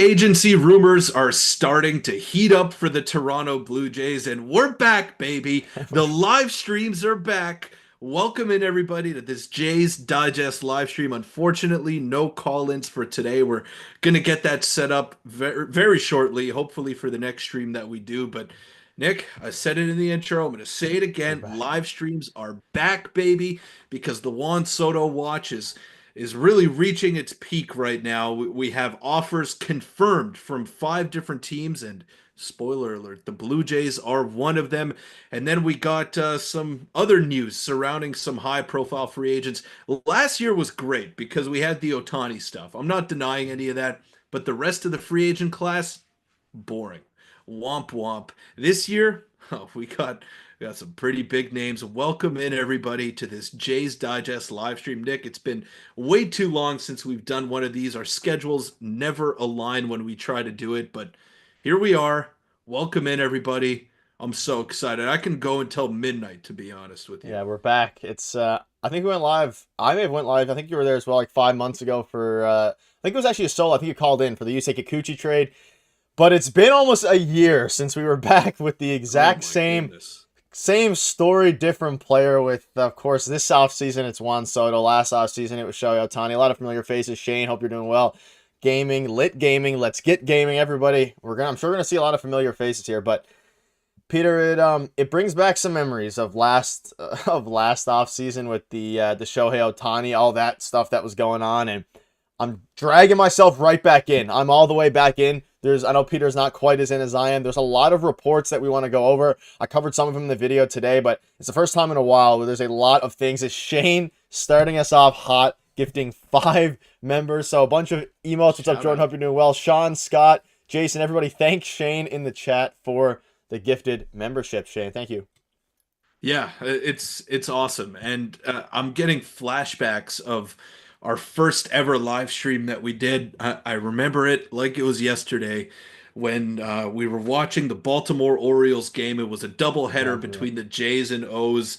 agency rumors are starting to heat up for the Toronto Blue Jays, and we're back, baby. The live streams are back. Welcome in, everybody, to this Jays Digest live stream. Unfortunately, no call-ins for today. We're going to get that set up very, very shortly, hopefully for the next stream that we do. But Nick, I said it in the intro. I'm going to say it We're again. back. Live streams are back, baby, because the Juan Soto watch is really reaching its peak right now. We have offers confirmed from five different teams, and spoiler alert, the Blue Jays are one of them. And then we got some other news surrounding some high-profile free agents. Last year was great because we had the Ohtani stuff. I'm not denying any of that, but the rest of the free agent class, boring. Womp womp. This year, oh, we got some pretty big names. Welcome in everybody to this Jays Digest live stream. Nick, it's been way too long since we've done one of these. Our schedules never align when we try to do it, but here we are. Welcome in everybody. I'm so excited. I can go until midnight, to be honest with you. Yeah, we're back. It's I think we went live. I may have went live. I think you were there as well, like 5 months ago for I think it was actually a solo. I think you called in for the Yusei Kikuchi trade. But it's been almost a year since we were back with the Oh exact my same goodness. same story, different player. With of course this offseason it's Juan Soto. Last offseason it was Shohei Ohtani. A lot of familiar faces. Shane, hope you're doing well. Gaming, lit gaming. Let's get gaming, everybody. I'm sure we're gonna see a lot of familiar faces here, but. Peter, it brings back some memories of last off season with the Shohei Ohtani, all that stuff that was going on, and I'm dragging myself right back in. I'm all the way back in. I know Peter's not quite as in as I am. There's a lot of reports that we want to go over. I covered some of them in the video today, but it's the first time in a while where there's a lot of things. It's Shane starting us off hot, gifting 5 members, so a bunch of emotes. What's up, Shout Jordan? out. Hope you're doing well. Sean, Scott, Jason, everybody, thank Shane in the chat for the gifted membership, Shane. Thank you. Yeah, it's awesome, and I'm getting flashbacks of our first ever live stream that we did. I remember it like it was yesterday when we were watching the Baltimore Orioles game. It was a doubleheader Remember it. between the Jays and O's,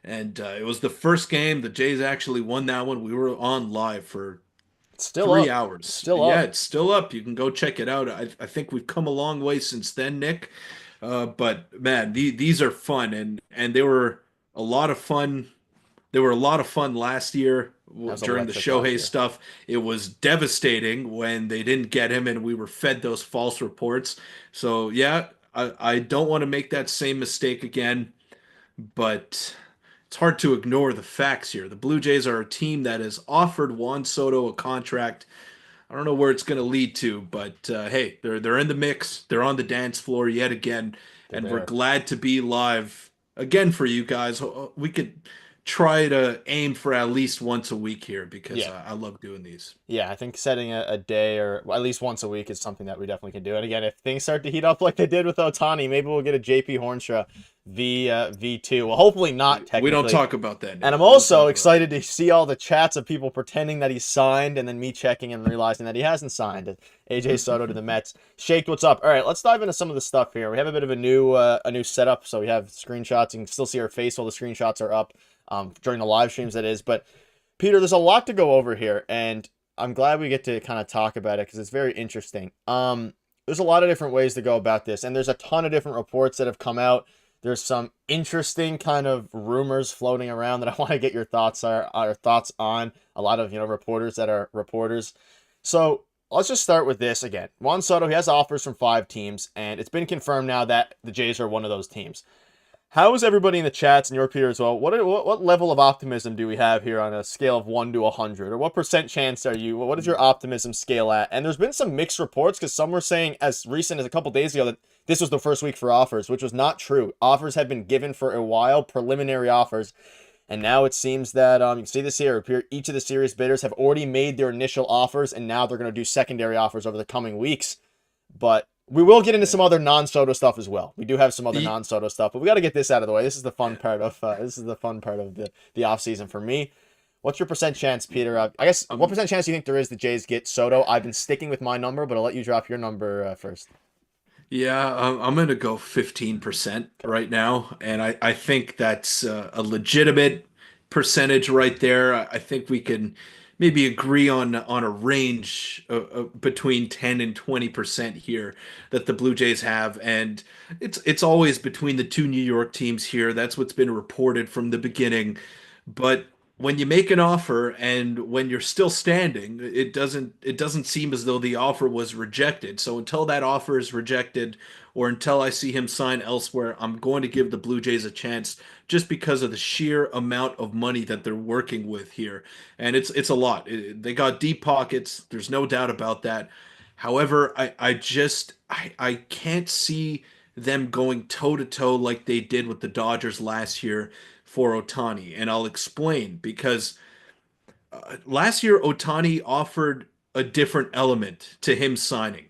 and it was the first game. The Jays actually won that one. We were on live for It's still three up. hours. Still Yeah, up. it's still up. You can go check it out. I think we've come a long way since then, Nick. But man, these are fun, and they were a lot of fun. They were a lot of fun last year That was during the electric last Shohei year. stuff. It was devastating when they didn't get him, and we were fed those false reports. So yeah, I don't want to make that same mistake again, but it's hard to ignore the facts here. The Blue Jays are a team that has offered Juan Soto a contract. I don't know where it's going to lead to, but hey, they're in the mix. They're on the dance floor yet again, They're and we're there. glad to be live again for you guys. We could try to aim for at least once a week here because Yeah. I love doing these. Yeah, I think setting a day or at least once a week is something that we definitely can do. And again, if things start to heat up like they did with Otani, maybe we'll get a JP Hornstra V2. Well, hopefully not We don't technically. talk about that, And Nick. I'm We don't also talk about excited to see all the chats of people pretending that he's signed and then me checking and realizing that he hasn't signed. AJ Soto to the Mets. Shake, what's up? All right, let's dive into some of the stuff here. We have a bit of a new setup, so we have screenshots. You can still see our face while the screenshots are up during the live streams, that is. But Peter, there's a lot to go over here, and I'm glad we get to kind of talk about it because it's very interesting. There's a lot of different ways to go about this, and there's a ton of different reports that have come out. There's some interesting kind of rumors floating around that I want to get your thoughts on. A lot of reporters that are reporters. So let's just start with this again. Juan Soto, he has offers from 5 teams, and it's been confirmed now that the Jays are one of those teams. How is everybody in the chats and your Peter as well? What level of optimism do we have here on a scale of 1 to 100? Or what percent chance are you? What is your optimism scale at? And there's been some mixed reports because some were saying as recent as a couple days ago that this was the first week for offers, which was not true. Offers had been given for a while, preliminary offers. And now it seems that you can see this here. Each of the serious bidders have already made their initial offers, and now they're going to do secondary offers over the coming weeks. But we will get into some it. other non-Soto stuff as well. We do have some other Yeah. non-Soto stuff, but we got to get this out of the way. This is the fun part of the off season for me. What's your percent chance, Peter? I guess what Um, percent chance do you think there is the Jays get Soto? I've been sticking with my number, but I'll let you drop your number first. Yeah, I'm gonna go 15% Okay. right now, and I think that's a legitimate percentage right there. I think we can maybe agree on a range between 10 and 20% here that the Blue Jays have, and it's always between the two New York teams here. That's what's been reported from the beginning. But when you make an offer and when you're still standing, it doesn't seem as though the offer was rejected. So until that offer is rejected or until I see him sign elsewhere, I'm going to give the Blue Jays a chance just because of the sheer amount of money that they're working with here. And it's a lot. They got deep pockets. There's no doubt about that. However, I can't see them going toe to toe like they did with the Dodgers last year for Otani. And I'll explain because last year Otani offered a different element to him signing.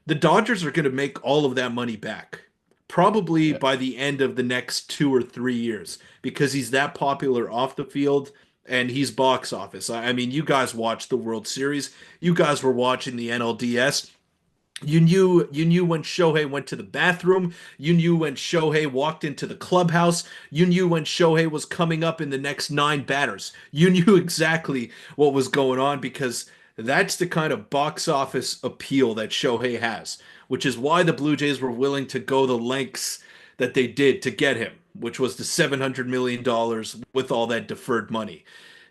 The Dodgers are going to make all of that money back, probably Yeah. by the end of the next 2 or 3 years, because he's that popular off the field and he's box office. I mean, you guys watched the World Series, you guys were watching the NLDS. You knew when Shohei went to the bathroom. You knew when Shohei walked into the clubhouse. You knew when Shohei was coming up in the next nine batters. You knew exactly what was going on because that's the kind of box office appeal that Shohei has, which is why the Blue Jays were willing to go the lengths that they did to get him, which was the $700 million with all that deferred money.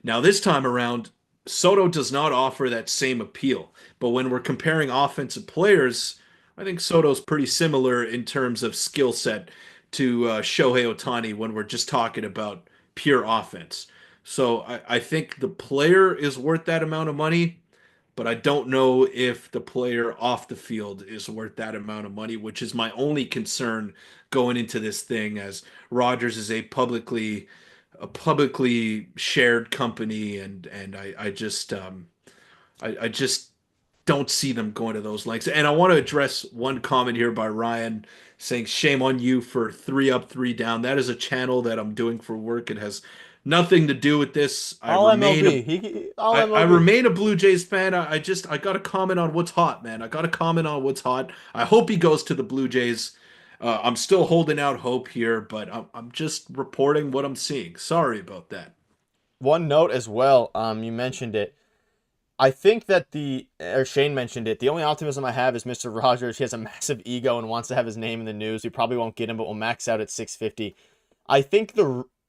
Now, this time around, Soto does not offer that same appeal. But when we're comparing offensive players, I think Soto's pretty similar in terms of skill set to Shohei Ohtani when we're just talking about pure offense. So I think the player is worth that amount of money, but I don't know if the player off the field is worth that amount of money, which is my only concern going into this thing as Rogers is a publicly shared company and I just don't see them going to those lengths. And I want to address one comment here by Ryan saying, "Shame on you for three up, three down." That is a channel that I'm doing for work. It has nothing to do with this. I All remain a MLB. All I MLB. remain a Blue Jays fan. I got to comment on what's hot, man. I got to comment on what's hot. I hope he goes to the Blue Jays. I'm still holding out hope here, but I'm just reporting what I'm seeing. Sorry about that. One note as well. You mentioned it. I think that Shane mentioned it. The only optimism I have is Mr. Rogers. He has a massive ego and wants to have his name in the news. We probably won't get him, but we'll max out at 650. I think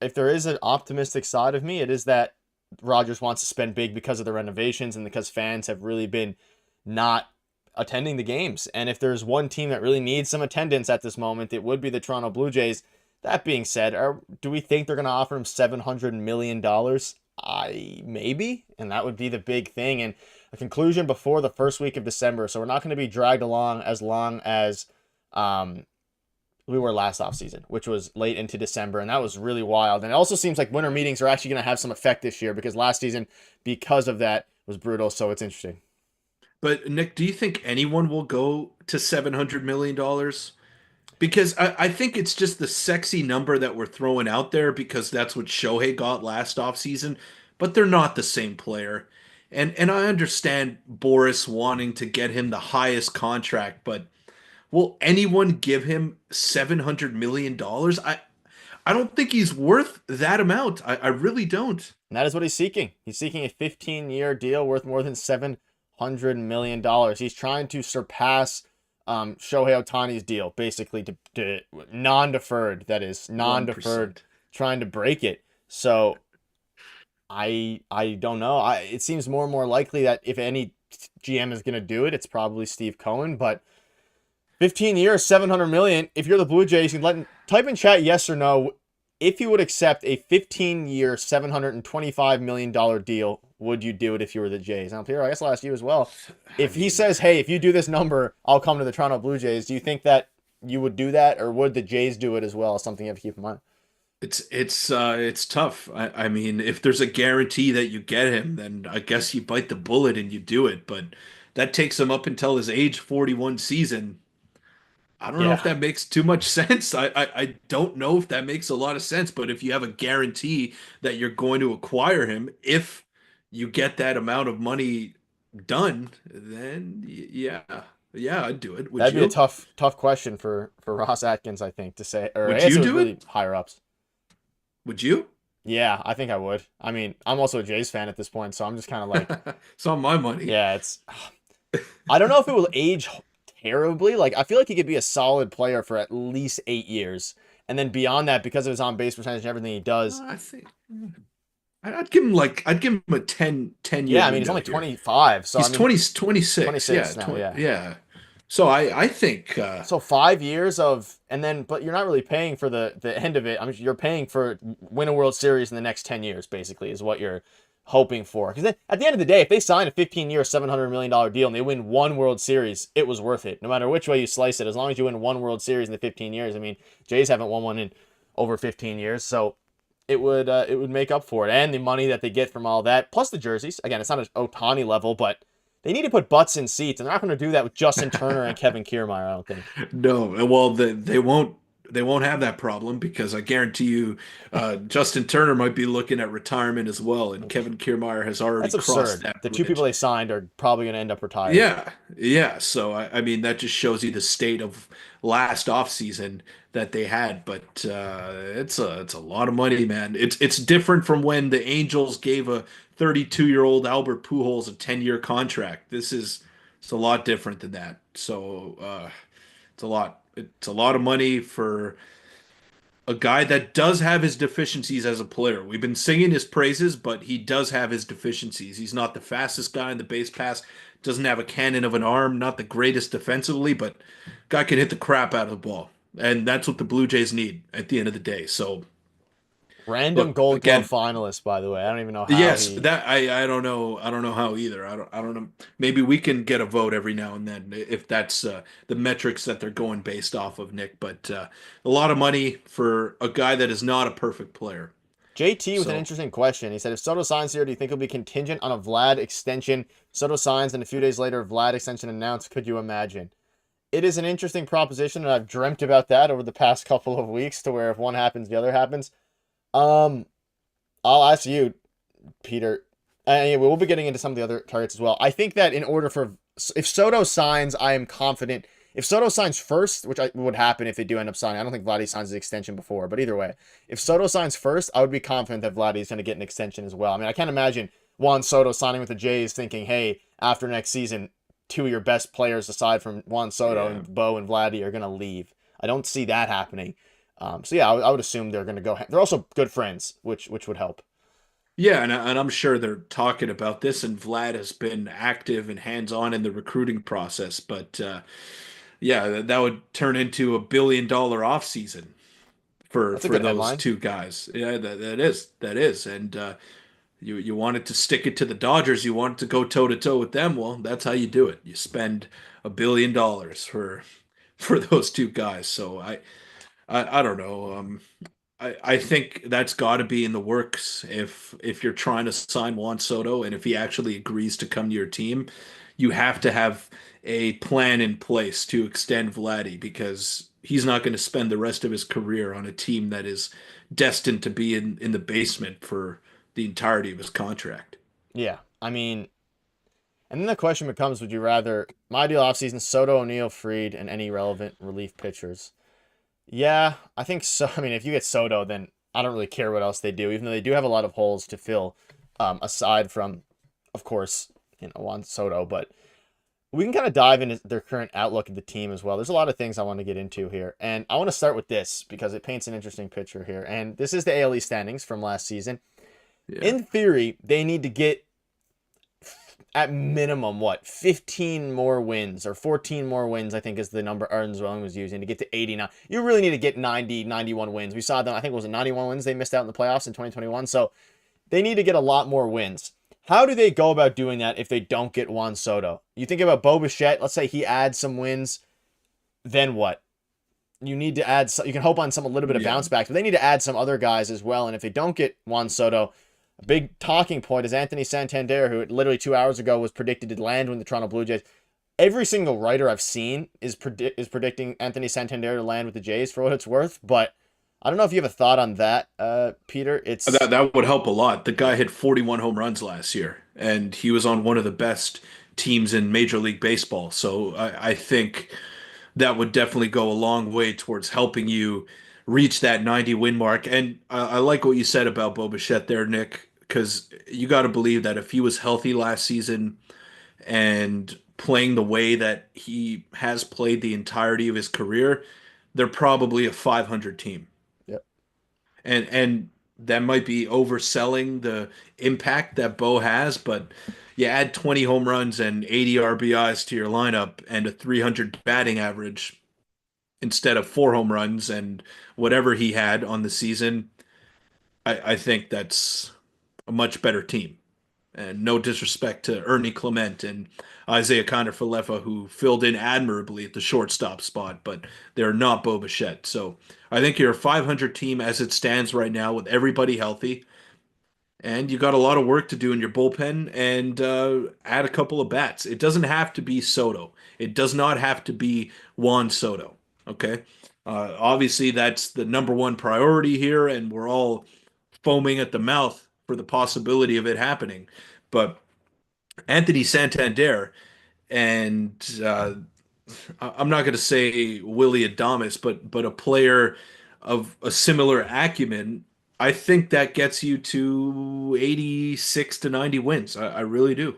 if there is an optimistic side of me, it is that Rogers wants to spend big because of the renovations and because fans have really been not attending the games. And if there's one team that really needs some attendance at this moment, it would be the Toronto Blue Jays. That being said, do we think they're going to offer him $700 million? I maybe, and that would be the big thing. And a conclusion before the first week of December, so we're not going to be dragged along as long as we were last offseason, which was late into December, and that was really wild. And it also seems like winter meetings are actually going to have some effect this year because last season, because of that, was brutal. So it's interesting. But Nick, do you think anyone will go to $700 million? Because I think it's just the sexy number that we're throwing out there because that's what Shohei got last offseason, but they're not the same player. And I understand Boris wanting to get him the highest contract, but will anyone give him $700 million? I don't think he's worth that amount. I really don't. And that is what he's seeking. He's seeking a 15-year deal worth more than $700 million. He's trying to surpass Shohei Ohtani's deal, basically to non-deferred. That is non-deferred, 1%. trying to break it. So I don't know. It seems more and more likely that if any GM is going to do it, it's probably Steve Cohen. But 15 years, 700 million. If you're the Blue Jays, you can type in chat yes or no. If you would accept a 15-year, $725 million deal, would you do it if you were the Jays? Now, Peter, I guess I'll ask you as well. I If he mean, says, hey, if you do this number, I'll come to the Toronto Blue Jays, do you think that you would do that, or would the Jays do it as well? Something you have to keep in mind. it's tough. I mean, if there's a guarantee that you get him, then I guess you bite the bullet and you do it. But that takes him up until his age 41 season. I don't know if Yeah, that makes too much sense. I don't know if that makes a lot of sense. But if you have a guarantee that you're going to acquire him, if you get that amount of money done, then yeah, I'd do it. Would that'd be a you? tough question for Ross Atkins, I think, to say, or I Would guess you it was do really it? higher ups. Would you? Yeah, I think I would. I mean, I'm also a Jays fan at this point, so I'm just kind of like, It's on my money. yeah, it's. I don't know if it will age terribly. Like, I feel like he could be a solid player for at least 8 years, and then beyond that, because of his on base percentage and everything he does. I think I'd give him a 10 year Yeah, I mean, he's window only here. 25, so I He's mean, 26. Yeah, 26 now. Yeah. yeah. So I think So 5 years of, and then, but you're not really paying for the end of it. I mean, you're paying for win a World Series in the next 10 years, basically, is what you're hoping for. Because then, at the end of the day, if they sign a 15-year, $700 million deal and they win one World Series, it was worth it. No matter which way you slice it, as long as you win one World Series in the 15 years. I mean, Jays haven't won one in over 15 years, so it would make up for it, and the money that they get from all that, plus the jerseys. Again, it's not an Ohtani level, but they need to put butts in seats, and they're not going to do that with Justin Turner and Kevin Kiermaier, I don't think. no. Well, they won't have that problem because I guarantee you, Justin Turner might be looking at retirement as well, and Kevin Kiermaier has already That's crossed absurd. that The two people bridge. they signed are probably going to end up retired. Yeah, yeah. So I mean that just shows you the state of last offseason that they had. But it's a lot of money, man. It's different from when the Angels gave a 32-year-old Albert Pujols a 10-year contract. It's a lot different than that. So it's a lot of money for a guy that does have his deficiencies as a player. We've been singing his praises, but he does have his deficiencies. He's not the fastest guy in the base pass, doesn't have a cannon of an arm, not the greatest defensively, but guy can hit the crap out of the ball. And that's what the Blue Jays need at the end of the day. So, Random look, Gold Glove again, finalist, by the way. I don't even know how yes, he. that I don't know how either. I don't know. Maybe we can get a vote every now and then if that's the metrics that they're going based off of, Nick. But a lot of money for a guy that is not a perfect player. JT with an So interesting question. He said, if Soto signs here, do you think he'll be contingent on a Vlad extension? Soto signs, and a few days later, Vlad extension announced. Could you imagine? It is an interesting proposition, and I've dreamt about that over the past couple of weeks to where if one happens, the other happens. Um, I'll ask you, Peter. And yeah, we'll be getting into some of the other targets as well. I think that in order for if Soto signs, I am confident. If Soto signs first, which would happen if they do end up signing, I don't think Vladdy signs an extension before, but either way, if Soto signs first, I would be confident that Vladdy is going to get an extension as well. I mean, I can't imagine Juan Soto signing with the Jays thinking, hey, after next season, two of your best players aside from Juan Soto yeah. and Bo and Vladdy are going to leave. I don't see that happening. So yeah, I would assume they're going to go. They're also good friends, which would help. Yeah, and I'm sure they're talking about this, and Vlad has been active and hands-on in the recruiting process. But yeah, that would turn into $1 billion offseason for That's a for good those headline. two guys. Yeah, that is, and you wanted to stick it to the Dodgers. You wanted to go toe to toe with them. Well, that's how you do it. You spend $1 billion for those two guys. So I don't know. I think that's got to be in the works if you're trying to sign Juan Soto and if he actually agrees to come to your team, you have to have a plan in place to extend Vladdy because he's not going to spend the rest of his career on a team that is destined to be in the basement for the entirety of his contract. Yeah, I mean, and then the question becomes: would you rather my ideal offseason Soto, O'Neill, Fried, and any relevant relief pitchers? Yeah, I think so. I mean, if you get Soto, then I don't really care what else they do, even though they do have a lot of holes to fill, aside from, of course, Juan Soto. But we can kind of dive into their current outlook of the team as well. There's a lot of things I want to get into here, and I want to start with this because it paints an interesting picture here. And this is the ALE standings from last season. Yeah. In theory, they need to get at minimum, what, 15 more wins or 14 more wins, I think is the number Ernst was using to get to 89. You really need to get 90, 91 wins. We saw them, I think it was 91 wins they missed out in the playoffs in 2021. So they need to get a lot more wins. How do they go about doing that if they don't get Juan Soto? You think about Bo Bichette, let's say he adds some wins, then what? You need to add, you can hope on some a little bit of Yeah. bounce back, but they need to add some other guys as well. And if they don't get Juan Soto, a big talking point is Anthony Santander, who literally 2 hours ago was predicted to land with the Toronto Blue Jays. Every single writer I've seen is predicting Anthony Santander to land with the Jays for what it's worth. But I don't know if you have a thought on that, Peter. That that would help a lot. The guy hit 41 home runs last year, and he was on one of the best teams in Major League Baseball. So I think that would definitely go a long way towards helping you reach that 90 win mark. And I like what you said about Bo Bichette there, Nick, because you got to believe that if he was healthy last season and playing the way that he has played the entirety of his career, they're probably a 500 team. Yep. And that might be overselling the impact that Bo has, but you add 20 home runs and 80 RBIs to your lineup and a 300 batting average instead of 4 home runs and whatever he had on the season. I think that's a much better team. And no disrespect to Ernie Clement and Isaiah Kiner-Falefa, who filled in admirably at the shortstop spot, but they're not Bo Bichette. So I think you're a 500 team as it stands right now with everybody healthy. And you got a lot of work to do in your bullpen and add a couple of bats. It doesn't have to be Soto. It does not have to be Juan Soto. Okay. Obviously, that's the number one priority here, and we're all foaming at the mouth for the possibility of it happening. But Anthony Santander and I'm not going to say Willie Adames, but a player of a similar acumen, I think that gets you to 86 to 90 wins. I really do.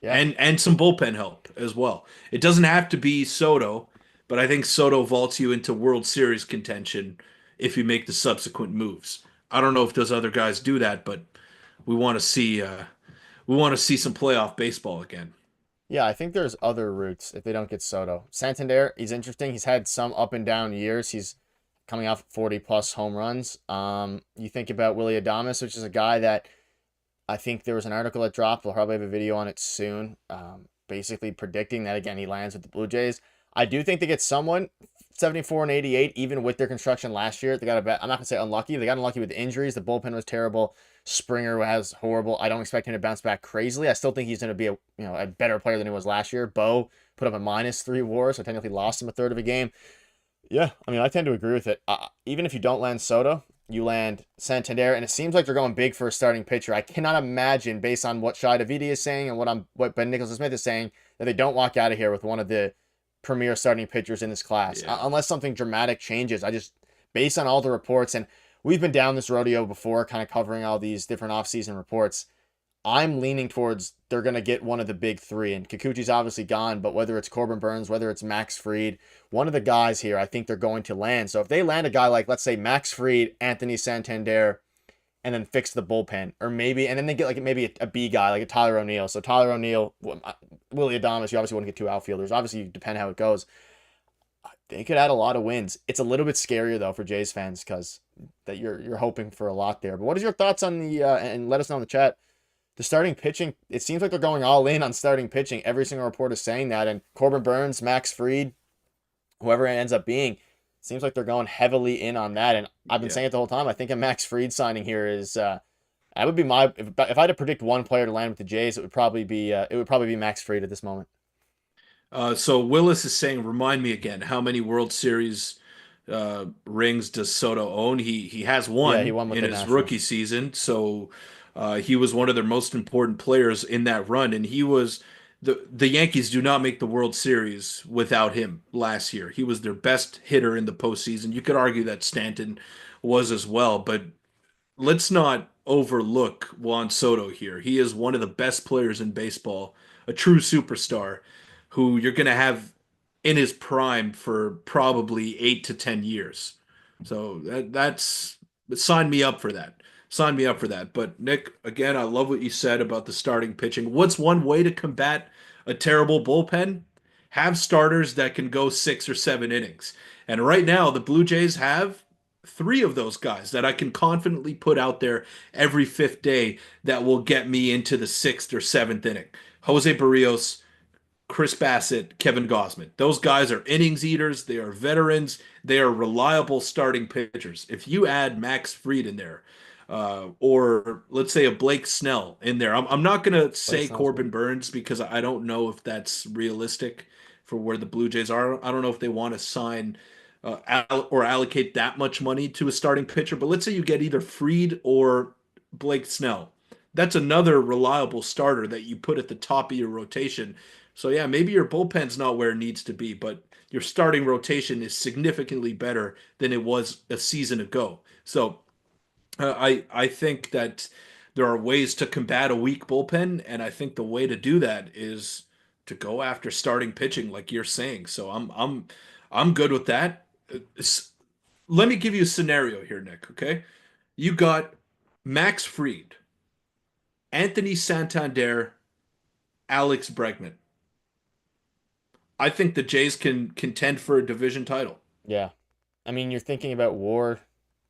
Yeah. And some bullpen help as well. It doesn't have to be Soto, but I think Soto vaults you into World Series contention if you make the subsequent moves. I don't know if those other guys do that, but we want to see we want to see some playoff baseball again. Yeah, I think there's other routes if they don't get Soto. Santander, he's interesting. He's had some up and down years. He's coming off 40 plus home runs. You think about Willie Adames, which is a guy that I think there was an article that dropped. We'll probably have a video on it soon. Basically predicting that again he lands with the Blue Jays. I do think they get someone 74 and 88, even with their construction last year. They got a bet. I'm not gonna say unlucky. They got unlucky with injuries. The bullpen was terrible. Springer was horrible. I don't expect him to bounce back crazily. I still think he's going to be a better player than he was last year. Bo put up a -3 WAR, so technically lost him a third of a game. Yeah, I mean I tend to agree with it. Even if you don't land Soto, you land Santander, and it seems like they're going big for a starting pitcher. I cannot imagine, based on what Shai Davidi is saying and what Ben Nicholson-Smith is saying, that they don't walk out of here with one of the premier starting pitchers in this class, unless something dramatic changes. Based on all the reports, and we've been down this rodeo before, kind of covering all these different offseason reports. I'm leaning towards they're going to get one of the big three, and Kikuchi's obviously gone, but whether it's Corbin Burns, whether it's Max Fried, one of the guys here, I think they're going to land. So if they land a guy like, let's say, Max Fried, Anthony Santander, and then fix the bullpen, or maybe, and then they get like maybe a B guy, like a Tyler O'Neill. So Tyler O'Neill, Willie Adames, you obviously want to get two outfielders. Obviously, depend how it goes. They could add a lot of wins. It's a little bit scarier though for Jays fans because that you're hoping for a lot there. But what is your thoughts on the and let us know in the chat. The starting pitching, it seems like they're going all in on starting pitching. Every single report is saying that. And Corbin Burns, Max Fried, whoever it ends up being, seems like they're going heavily in on that. And I've been saying it the whole time. I think a Max Fried signing here is that would be my if I had to predict one player to land with the Jays, it would probably be Max Fried at this moment. So Willis is saying, remind me again, how many World Series rings does Soto own? He has Yeah, he one won with in the his Nationals. rookie season, so he was one of their most important players in that run, and he was the Yankees do not make the World Series without him last year. He was their best hitter in the postseason. You could argue that Stanton was as well, but let's not overlook Juan Soto here. He is one of the best players in baseball, a true superstar who you're going to have in his prime for probably 8 to 10 years. So that's sign me up for that. Sign me up for that. But Nick, again, I love what you said about the starting pitching. What's one way to combat a terrible bullpen? Have starters that can go 6 or 7 innings. And right now, the Blue Jays have three of those guys that I can confidently put out there every fifth day that will get me into the sixth or seventh inning. José Berríos, Chris Bassett, Kevin Gausman. Those guys are innings eaters. They are veterans. They are reliable starting pitchers. If you add Max Fried in there, or let's say a Blake Snell in there, I'm not going to say Corbin Burns because I don't know if that's realistic for where the Blue Jays are. I don't know if they want to sign or allocate that much money to a starting pitcher. But let's say you get either Fried or Blake Snell. That's another reliable starter that you put at the top of your rotation. So yeah, maybe your bullpen's not where it needs to be, but your starting rotation is significantly better than it was a season ago. So I think that there are ways to combat a weak bullpen, and I think the way to do that is to go after starting pitching, like you're saying. So I'm good with that. Let me give you a scenario here, Nick. Okay, you got Max Fried, Anthony Santander, Alex Bregman. I think the Jays can contend for a division title. Yeah. I mean, you're thinking about WAR.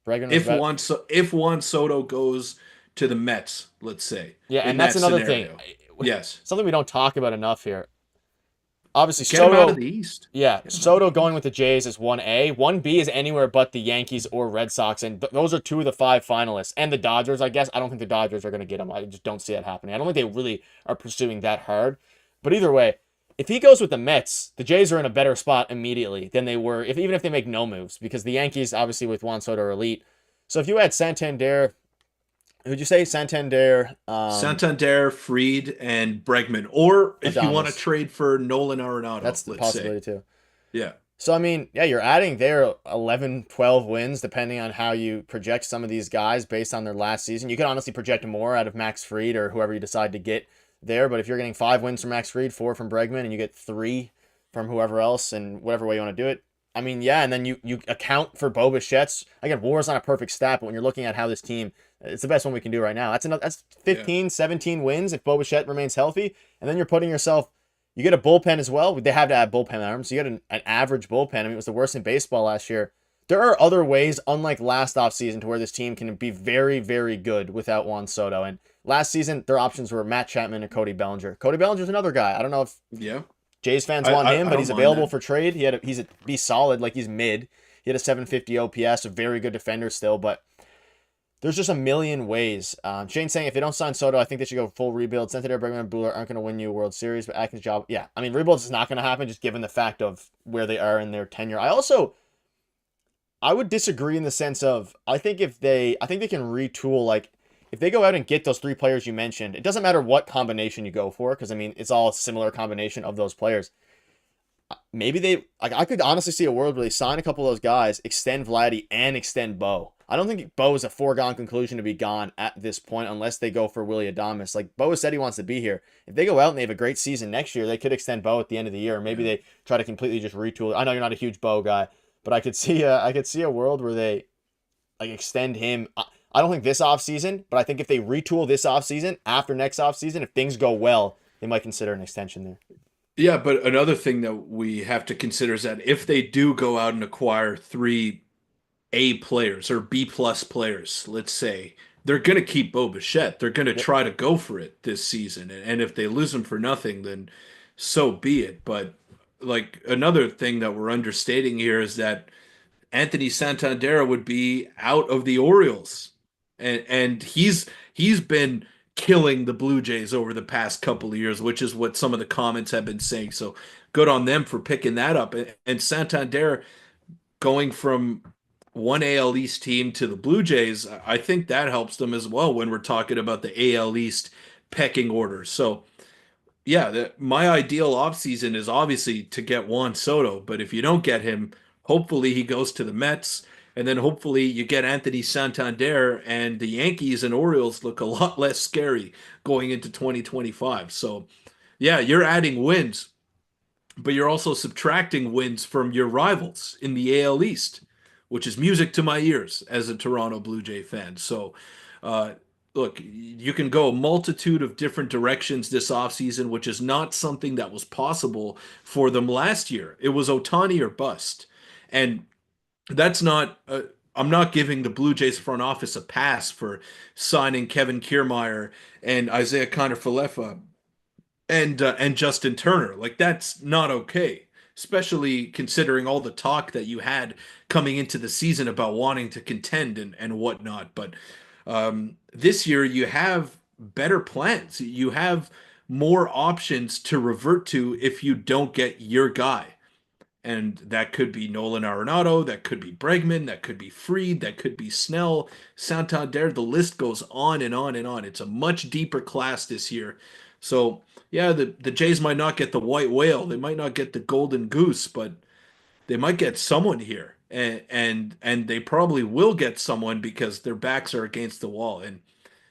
Bregman was about. If Juan Soto goes to the Mets, let's say, Yeah, in and that's that another thing. scenario, yes, Something we don't talk about enough here. Obviously, get him out of Soto. the East. Yeah, Get him out of Soto the going East. with the Jays is 1A. 1B is anywhere but the Yankees or Red Sox, and those are two of the five finalists. And the Dodgers, I guess. I don't think the Dodgers are going to get him. I just don't see that happening. I don't think they really are pursuing that hard. But either way, if he goes with the Mets, the Jays are in a better spot immediately than they were, even if they make no moves, because the Yankees, obviously, with Juan Soto, are elite. So if you had Santander, who'd you say? Santander, Santander, Fried, and Bregman, or if you want to Adames. trade for Nolan Arenado, That's the let's say, possibility, too. yeah, So, I mean, yeah, you're adding their 11, 12 wins, depending on how you project some of these guys based on their last season. You could honestly project more out of Max Fried or whoever you decide to get there. But if you're getting 5 wins from Max Fried, 4 from Bregman, and you get 3 from whoever else, and whatever way you want to do it, I mean, yeah, and then you account for Bo Bichette's. Again, WAR is not a perfect stat, but when you're looking at how this team, it's the best one we can do right now. That's yeah, 15, 17 wins if Bo Bichette remains healthy, and then you're putting yourself. You get a bullpen as well. They have to add bullpen arms. You get an average bullpen. I mean, it was the worst in baseball last year. There are other ways, unlike last offseason, to where this team can be very, very good without Juan Soto. And last season, their options were Matt Chapman and Cody Bellinger. Cody Bellinger's another guy. I don't know if yeah. Jays fans want him, I but don't he's mind available that. for trade. He's solid, like he's mid. He had a 750 OPS, a very good defender still, but there's just a million ways. Shane's saying if they don't sign Soto, I think they should go full rebuild. Santander, Bregman, and Buehler aren't going to win you a World Series, but Atkins' job, yeah. I mean, rebuilds is not going to happen just given the fact of where they are in their tenure. I would disagree in the sense of I think they can retool, like if they go out and get those 3 players you mentioned. It doesn't matter what combination you go for because I mean it's all a similar combination of those players. Maybe they like I could honestly see a world where they sign a couple of those guys, extend Vladdy and extend Bo. I don't think Bo is a foregone conclusion to be gone at this point unless they go for Willy Adames. Like Bo said he wants to be here. If they go out and they have a great season next year, they could extend Bo at the end of the year. Or maybe Yeah. they try to completely just retool. I know you're not a huge Bo guy, but I could see a world where they like extend him. I don't think this offseason, but I think if they retool this offseason, after next offseason, if things go well, they might consider an extension there. Yeah, but another thing that we have to consider is that if they do go out and acquire three A players or B plus players, let's say, they're going to keep Bo Bichette. They're going to Yep. try to go for it this season. And if they lose him for nothing, then so be it. But like another thing that we're understating here is that Anthony Santander would be out of the Orioles. And he's been killing the Blue Jays over the past couple of years, which is what some of the comments have been saying. So good on them for picking that up. And Santander going from one AL East team to the Blue Jays, I think that helps them as well when we're talking about the AL East pecking order. So yeah, my ideal offseason is obviously to get Juan Soto, but if you don't get him, hopefully he goes to the Mets, and then hopefully you get Anthony Santander, and the Yankees and Orioles look a lot less scary going into 2025. So, yeah, you're adding wins, but you're also subtracting wins from your rivals in the AL East, which is music to my ears as a Toronto Blue Jay fan. So, uh, look, you can go a multitude of different directions this offseason, which is not something that was possible for them last year. It was Otani or bust. And that's not, I'm not giving the Blue Jays front office a pass for signing Kevin Kiermaier and Isaiah Kiner-Falefa and Justin Turner. Like that's not okay, especially considering all the talk that you had coming into the season about wanting to contend and whatnot. But this year you have better plans. You have more options to revert to if you don't get your guy. And that could be Nolan Arenado, that could be Bregman, that could be Fried, that could be Snell, Santander. The list goes on and on and on. It's a much deeper class this year. So, yeah, the Jays might not get the white whale, they might not get the golden goose, but they might get someone here, and they probably will get someone because their backs are against the wall. And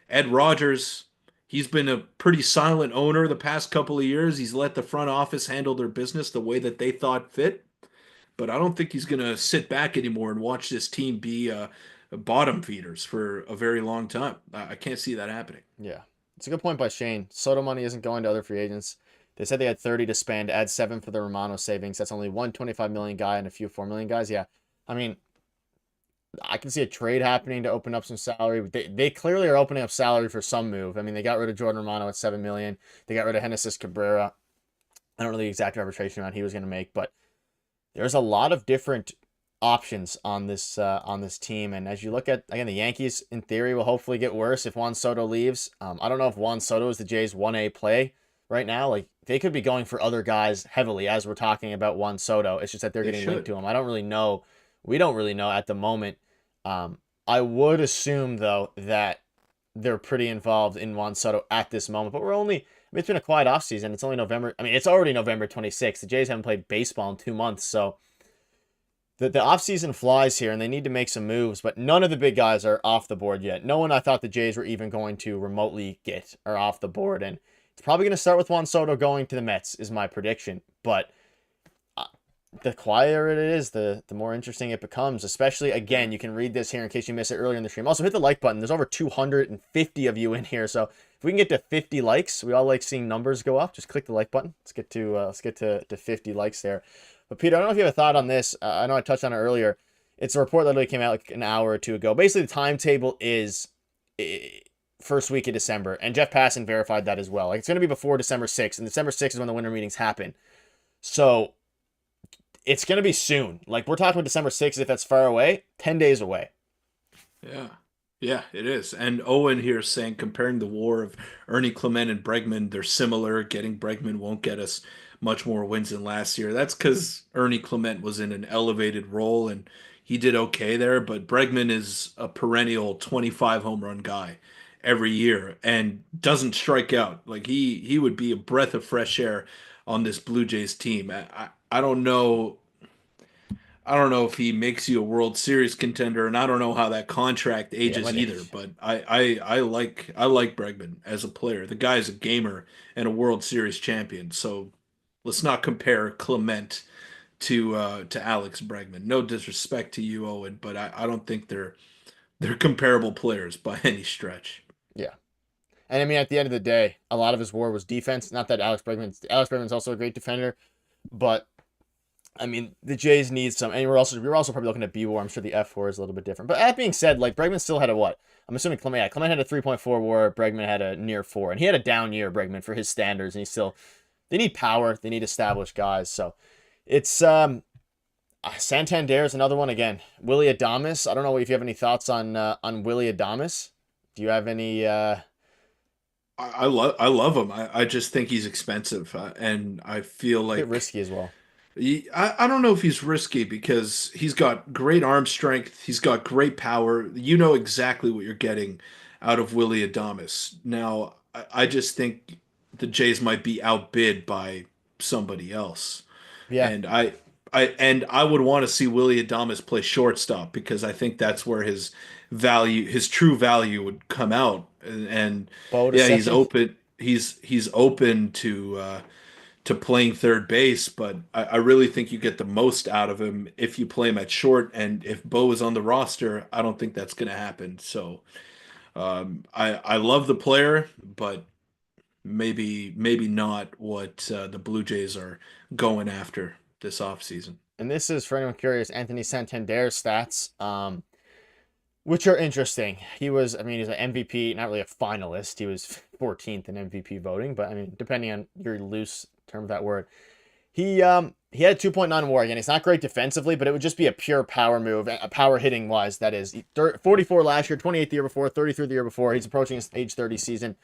Ed Rogers, he's been a pretty silent owner the past couple of years. He's let the front office handle their business the way that they thought fit. But I don't think he's going to sit back anymore and watch this team be bottom feeders for a very long time. I can't see that happening. Yeah. It's a good point by Shane. Soto money isn't going to other free agents. They said they had 30 to spend, add 7 for the Romano savings. That's only one 25 million guy and a few 4 million guys. Yeah. I mean, I can see a trade happening to open up some salary. They clearly are opening up salary for some move. I mean, they got rid of Jordan Romano at 7 million. They got rid of Genesis Cabrera. I don't know the exact arbitration amount he was going to make, but there's a lot of different options on this team. And as you look at, again, the Yankees in theory will hopefully get worse if Juan Soto leaves. I don't know if Juan Soto is the Jays 1A play right now. Like, they could be going for other guys heavily as we're talking about Juan Soto. It's just that they're getting linked to him. I don't really know. We don't really know at the moment. I would assume though that they're pretty involved in Juan Soto at this moment, but we're only, I mean, it's been a quiet offseason. It's only November. I mean, it's already November 26th. The Jays haven't played baseball in 2 months. So the offseason flies here and they need to make some moves, but none of the big guys are off the board yet. No one I thought the Jays were even going to remotely get are off the board. And it's probably going to start with Juan Soto going to the Mets is my prediction. But the quieter it is, the more interesting it becomes. Especially, again, you can read this here in case you missed it earlier in the stream. Also, hit the like button. There's over 250 of you in here. So if we can get to 50 likes, we all like seeing numbers go up. Just click the like button. Let's get to 50 likes there. But Peter, I don't know if you have a thought on this. I know I touched on it earlier. It's a report that literally came out like an hour or two ago. Basically, the timetable is first week of December, and Jeff Passan verified that as well. Like, it's going to be before December 6th, and December 6th is when the winter meetings happen. So it's going to be soon. Like, we're talking about December 6th, if that's far away, 10 days away. Yeah. Yeah, it is. And Owen here is saying, comparing the war of Ernie Clement and Bregman, they're similar. Getting Bregman won't get us much more wins than last year. That's because Ernie Clement was in an elevated role and he did okay there. But Bregman is a perennial 25 home run guy every year and doesn't strike out. Like he would be a breath of fresh air on this Blue Jays team. I don't know. I don't know if he makes you a World Series contender, and I don't know how that contract ages either. But I like Bregman as a player. The guy's a gamer and a World Series champion. So let's not compare Clement to Alex Bregman. No disrespect to you, Owen, but I don't think they're comparable players by any stretch. Yeah. And I mean, at the end of the day, a lot of his war was defense. Not that Alex Bregman's also a great defender, but I mean, the Jays need some, and we're also probably looking at B WAR. I'm sure the F WAR is a little bit different. But that being said, like, Bregman still had a what? I'm assuming Clement had a 3.4 WAR. Bregman had a near 4, and he had a down year, Bregman, for his standards. And they need power. They need established guys. So it's Santander is another one again. Willy Adames. I don't know if you have any thoughts on Willy Adames. Do you have any? I love him. I just think he's expensive, and I feel A bit like risky as well. I don't know if he's risky because he's got great arm strength. He's got great power. You know exactly what you're getting out of Willy Adames. Now, I just think the Jays might be outbid by somebody else. Yeah, And I would want to see Willy Adames play shortstop because I think that's where his true value would come out. And Bo to yeah, he's second. open. He's open to playing third base, but I really think you get the most out of him if you play him at short. And if Bo is on the roster, I don't think that's going to happen. So I love the player, but maybe not what the Blue Jays are going after this offseason. And this is, for anyone curious, Anthony Santander's stats, which are interesting. He's an MVP, not really a finalist. He was 14th in MVP voting, but I mean, depending on your loose term of that word. He had a 2.9 WAR. Again, it's not great defensively, but it would just be a pure power move, a power hitting wise. That is 44 last year, 28 the year before, 33 the year before. He's approaching his age 30 season.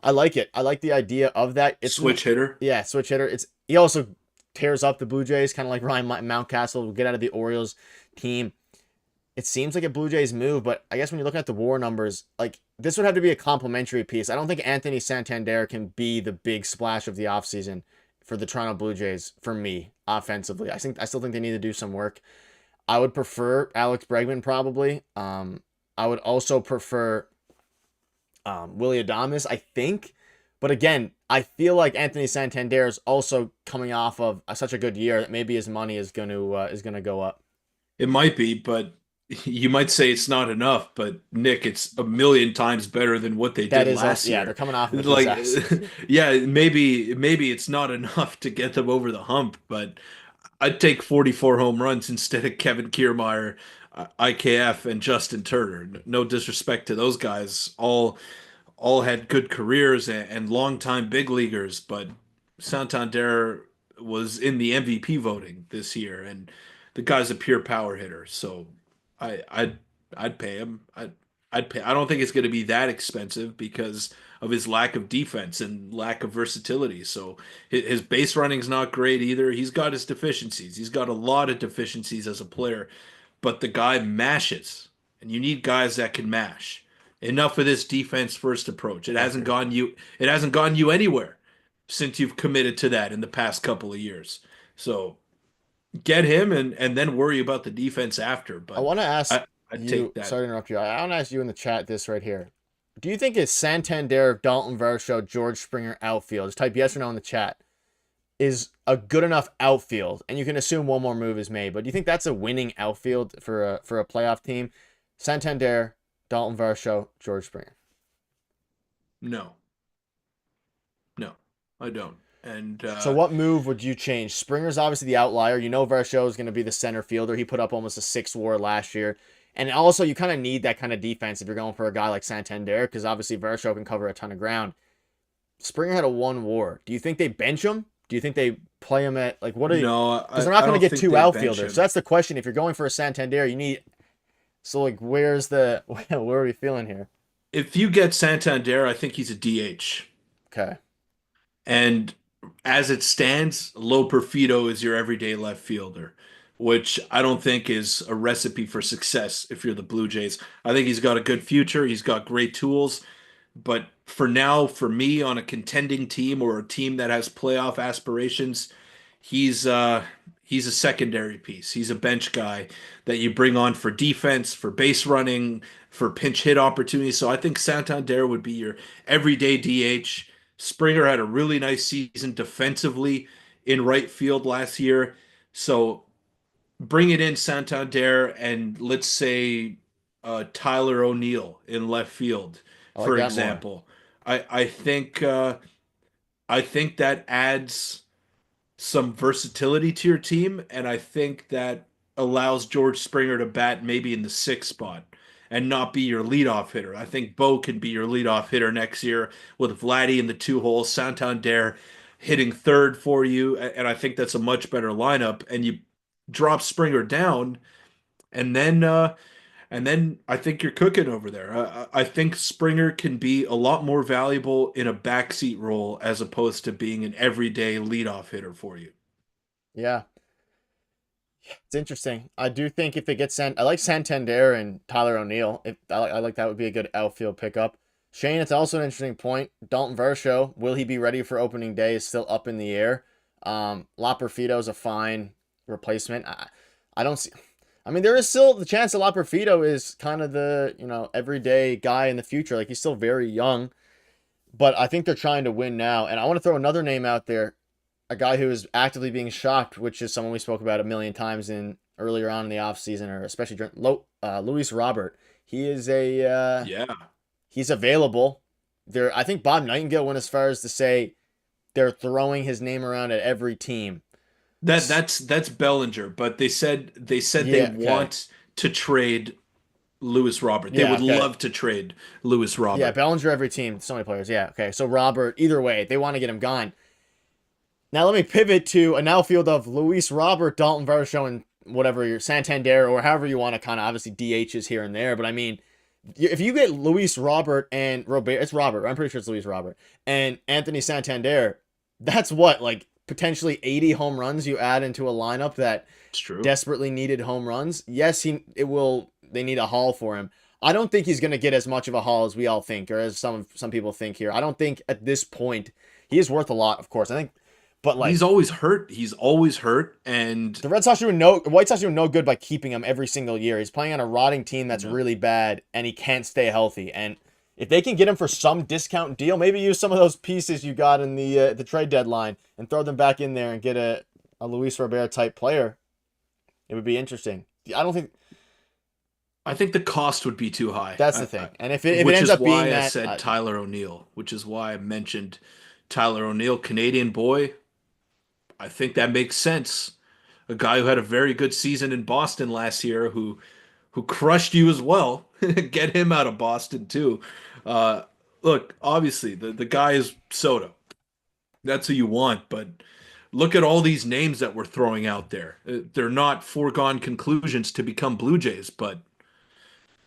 I like it. I like the idea of that. It's Switch hitter. Yeah, switch hitter. He also tears up the Blue Jays, kind of like Ryan Mountcastle will get out of the Orioles team. It seems like a Blue Jays move, but I guess when you're looking at the WAR numbers, like, this would have to be a complementary piece. I don't think Anthony Santander can be the big splash of the offseason for the Toronto Blue Jays for me. offensively. I still think they need to do some work. I would prefer Alex Bregman probably. I would also prefer Willie Adames, I think. But again, I feel like Anthony Santander is also coming off of such a good year that maybe his money is gonna go up. It might be, but you might say it's not enough. But Nick, it's a million times better than what they That did is also, last yeah, they're year. coming off of a Like, disaster. yeah, maybe it's not enough to get them over the hump, but I'd take 44 home runs instead of Kevin Kiermaier, IKF, and Justin Turner. No disrespect to those guys, all had good careers and longtime big leaguers, but Santander was in the MVP voting this year, and the guy's a pure power hitter. So I I'd pay him. I'd pay. I don't think it's going to be that expensive because of his lack of defense and lack of versatility. So his base running's not great either. He's got his deficiencies. He's got a lot of deficiencies as a player, but the guy mashes, and you need guys that can mash. Enough of this defense first approach. I agree. It hasn't gone you anywhere since you've committed to that in the past couple of years. So get him and then worry about the defense after. I But want to ask I'd take you, that. sorry to interrupt you. I want to ask you in the chat this right here. Do you think it's Santander, Dalton Varsho, George Springer outfield? Just type yes or no in the chat. Is a good enough outfield, and you can assume one more move is made. But do you think that's a winning outfield for a playoff team? Santander, Dalton Varsho, George Springer. No, no, I don't. And So what move would you change? Springer's obviously the outlier. You know Varsho is going to be the center fielder. He put up almost a 6 WAR last year. And also, you kind of need that kind of defense if you're going for a guy like Santander, because obviously Varsho can cover a ton of ground. Springer had a 1 WAR. Do you think they bench him? Do you think they play him at, like, what are you? no, Because they're I not going don't to get think 2 they bench outfielders. So him. that's the question. If you're going for a Santander, you need. So, like, where's the. Where are we feeling here? If you get Santander, I think he's a DH. Okay. And as it stands, Lo Perfido is your everyday left fielder, which I don't think is a recipe for success if you're the Blue Jays. I think he's got a good future. He's got great tools. But for now, for me, on a contending team or a team that has playoff aspirations, he's uh he's a secondary piece. He's a bench guy that you bring on for defense, for base running, for pinch hit opportunities. So I think Santander would be your everyday DH. Springer had a really nice season defensively in right field last year. So bring it in Santander and let's say Tyler O'Neill in left field, I like for that more. example. I think that adds some versatility to your team, and I think that allows George Springer to bat maybe in the sixth spot and not be your leadoff hitter. I think Bo can be your leadoff hitter next year with Vladdy in the two holes, Santander hitting third for you, and I think that's a much better lineup. And you drop Springer down, and then I think you're cooking over there. I think Springer can be a lot more valuable in a backseat role as opposed to being an everyday leadoff hitter for you. Yeah. It's interesting. I do think if they get I like Santander and Tyler O'Neill. If I like that would be a good outfield pickup. Shane, it's also an interesting point. Dalton Varsho, will he be ready for opening day? Is still up in the air. Loperfido is a fine replacement. I don't see. I mean, there is still the chance that Loperfido is kind of the everyday guy in the future. Like he's still very young, but I think they're trying to win now. And I want to throw another name out there, a guy who is actively being shopped, which is someone we spoke about a million times in earlier on in the offseason, or especially during Luis Robert. He is Yeah. he's available. I think Bob Nightingale went as far as to say they're throwing his name around at every team. That's Bellinger, but they said they Yeah, okay. want to trade Lewis Robert. They Yeah, would okay. love to trade Lewis Yeah, Robert. Bellinger every team. So many players. Yeah, okay. So Robert, either way, they want to get him gone. Now let me pivot to an outfield of Luis Robert, Dalton Varsho, and whatever your Santander or however you want to kind of obviously DHs here and there. But I mean, if you get Luis Robert and Robert, it's Robert. I'm pretty sure it's Luis Robert and Anthony Santander. That's what like potentially 80 home runs you add into a lineup that It's true. desperately needed home runs. Yes, it will. They need a haul for him. I don't think he's going to get as much of a haul as we all think, or as some people think here. I don't think at this point he is worth a lot, of course. I think But But he's like always hurt. He's always hurt, and the Red Sox doing no White Sox doing no good by keeping him every single year. He's playing on a rotting team that's no. really bad, and he can't stay healthy. And if they can get him for some discount deal, maybe use some of those pieces you got in the trade deadline and throw them back in there and get a Luis Robert type player, it would be interesting. I don't think I think the cost would be too high. that's the thing. And if it Which ends is up being why I that, said Tyler O'Neill, which is why I mentioned Tyler O'Neill, Canadian boy. I think that makes sense. A guy who had a very good season in Boston last year, who crushed you as well. Get him out of Boston too. Uh, Look, obviously the guy is Soto. That's who you want, but look at all these names that we're throwing out there. They're not foregone conclusions to become Blue Jays, but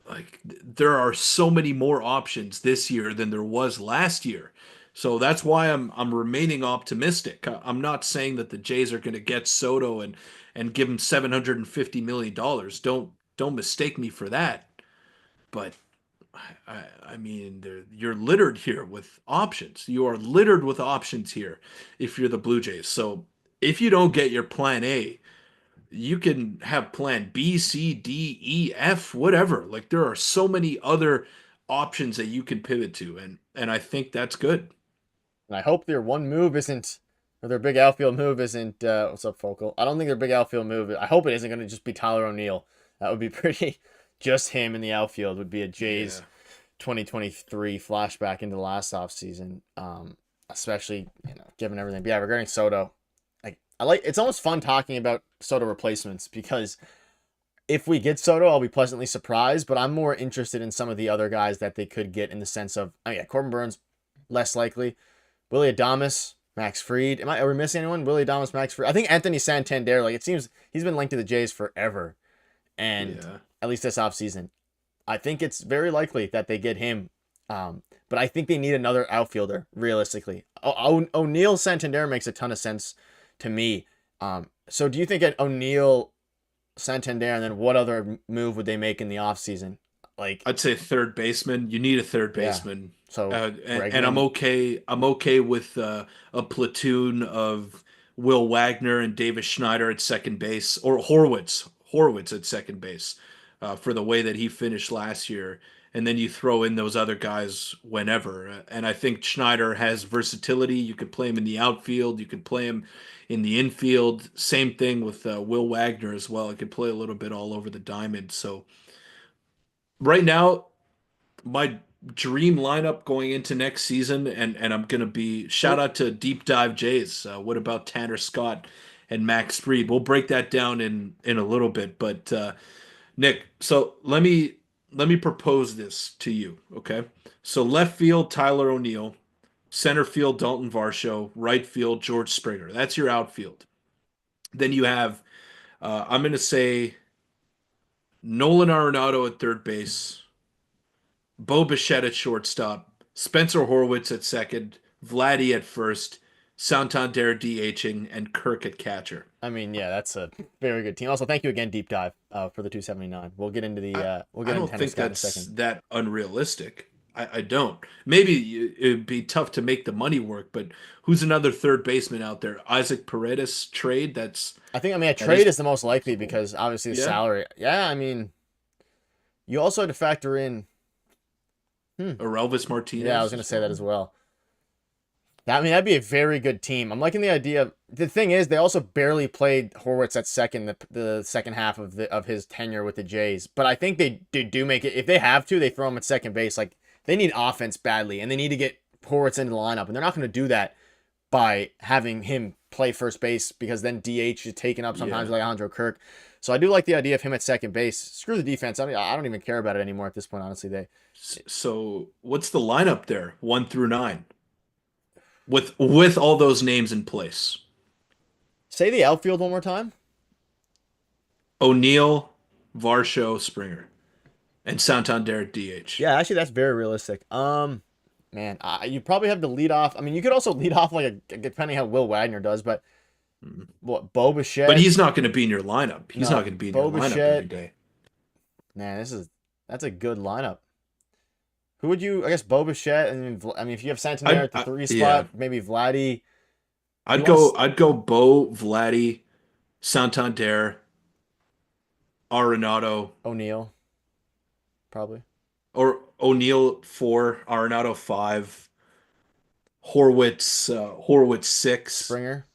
like there are so many more options this year than there was last year. So that's why I'm remaining optimistic. I'm not saying that the Jays are going to get Soto and give him $750 million. Don't mistake me for that. But I mean, you're littered here with options. You are littered with options here if you're the Blue Jays. So if you don't get your plan A, you can have plan B, C, D, E, F, whatever. Like there are so many other options that you can pivot to, and I think that's good. and I hope their one move isn't, or their big outfield move isn't. What's up, Focal? I don't think their big outfield move. I hope it isn't going to just be Tyler O'Neill. That would be pretty. Just him in the outfield would be a Yeah. Jays 2023 flashback into the last offseason. Especially given everything. But yeah, regarding Soto, it's almost fun talking about Soto replacements because if we get Soto, I'll be pleasantly surprised. But I'm more interested in some of the other guys that they could get in the sense of, yeah, Corbin Burns, less likely. Willie Adames, Max Fried. Are we missing anyone? Willie Adames, Max Fried. I think Anthony Santander. Like it seems he's been linked to the Jays forever, and Yeah. at least this offseason. I think it's very likely that they get him. But I think they need another outfielder, realistically. O'Neill Santander makes a ton of sense to me. So do you think at O'Neill Santander, and then what other move would they make in the offseason? Like, I'd say third baseman. You need a third yeah. baseman. So And I'm Bregman, okay. I'm okay with a platoon of Will Wagner and Davis Schneider at second base, or Horwitz at second base, for the way that he finished last year. And then you throw in those other guys whenever. And I think Schneider has versatility. You could play him in the outfield. You could play him in the infield. Same thing with Will Wagner as well. He could play a little bit all over the diamond. So right now, my dream lineup going into next season, and I'm gonna be shout well, out to Deep Dive Jays. What about Tanner Scott and Max Fried? We'll break that down in a little bit, but Nick, so let me propose this to you, okay? So left field Tyler O'Neill, center field Dalton Varsho, right field George Springer. That's your outfield. Then you have I'm gonna say Nolan Arenado at third base. Bo Bichette at shortstop, Spencer Horwitz at second, Vladdy at first, Santander DHing, and Kirk at catcher. I mean, yeah, that's a very good team. Also, thank you again, Deep Dive, for the 279. We'll get into I, we'll I get into don't Tanner think Scott in a that's second. that unrealistic. I don't. Maybe it'd be tough to make the money work, but who's another third baseman out there? Isaac Paredes trade. A That is trade is the most likely possible. because obviously the Yeah. salary. Yeah, I mean, you also have to factor in. Or Elvis Yeah, I was Martinez gonna as say that well. as well. That'd be a very good team. I'm liking the idea of the thing is they also barely played Horwitz at second the second half of his tenure with the Jays. But I think they do make it if they have to, they throw him at second base. Like they need offense badly and they need to get Horwitz into the lineup. And they're not gonna do that by having him play first base because then DH is taken up sometimes Yeah. with Alejandro Kirk. So I do like the idea of him at second base. Screw the defense. I don't even care about it anymore at this point, honestly. So what's the lineup there? 1 through 9. With all those names in place. Say the outfield one more time. O'Neill, Varsho, Springer, and Santander at DH. Yeah, actually, that's very realistic. Man, you probably have to lead off. I mean, you could also lead off depending how Will Wagner does, but Mhm. what Bo But Bichette? he's not going to be in your lineup. He's not No, going to be in your Bo lineup every Bichette. day. Man, that's a good lineup. Who would you? I guess Bo Bichette, and I mean, if you have Santander at the three Yeah, spot, maybe Vladdy. You want to I'd go Bo, Vladdy, Santander, Arenado, O'Neal, probably. or O'Neal 4, Arenado 5, Horwitz 6, Springer,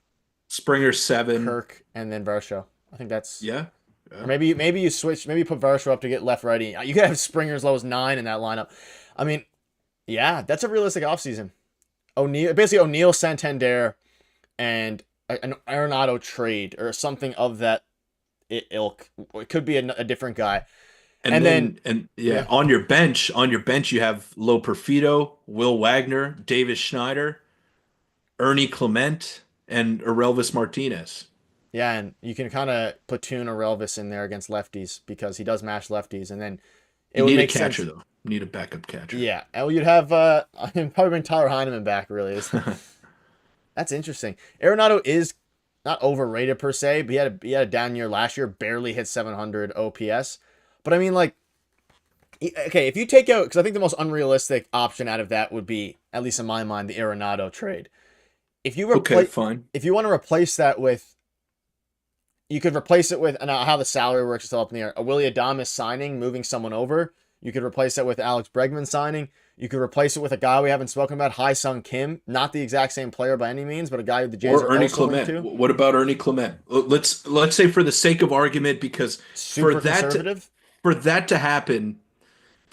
Springer 7. Kirk, and then Varsho. I think that's. Yeah. Or Yeah. maybe you switch. Maybe you put Varsho up to get left righty. You could have Springer as low as 9 in that lineup. I mean, yeah, that's a realistic offseason. O'Neal, basically O'Neal, Santander, and an Arenado trade or something of that ilk. It could be a different guy. And And then then and yeah, yeah, on your bench you have Lo Perfido, Will Wagner, Davis Schneider, Ernie Clement, and Aurelvis Martinez. yeah, and you can kind of platoon Orelvis in there against lefties because he does mash lefties, and then it You would need a make catcher sense. though. You need a backup catcher. Yeah, and you'd have probably bring Tyler Heineman back. Really, that's interesting. Arenado is not overrated per se, but he had a down year last year, barely hit 700 OPS. But I mean, like, okay, if you take out, because I think the most unrealistic option out of that would be, at least in my mind, the Arenado trade. If you Okay, replace, fine. if you want to replace that with, you could replace it with, and how the salary works is still up in the air. A Willie Adames signing, moving someone over. You could replace that with Alex Bregman signing. You could replace it with a guy we haven't spoken about, Hai Sung Kim. Not the exact same player by any means, but a guy who the Jays Or are Ernie also linked Clement. to. What about Ernie Clement? Let's say for the sake of argument, because Super conservative. for that to happen,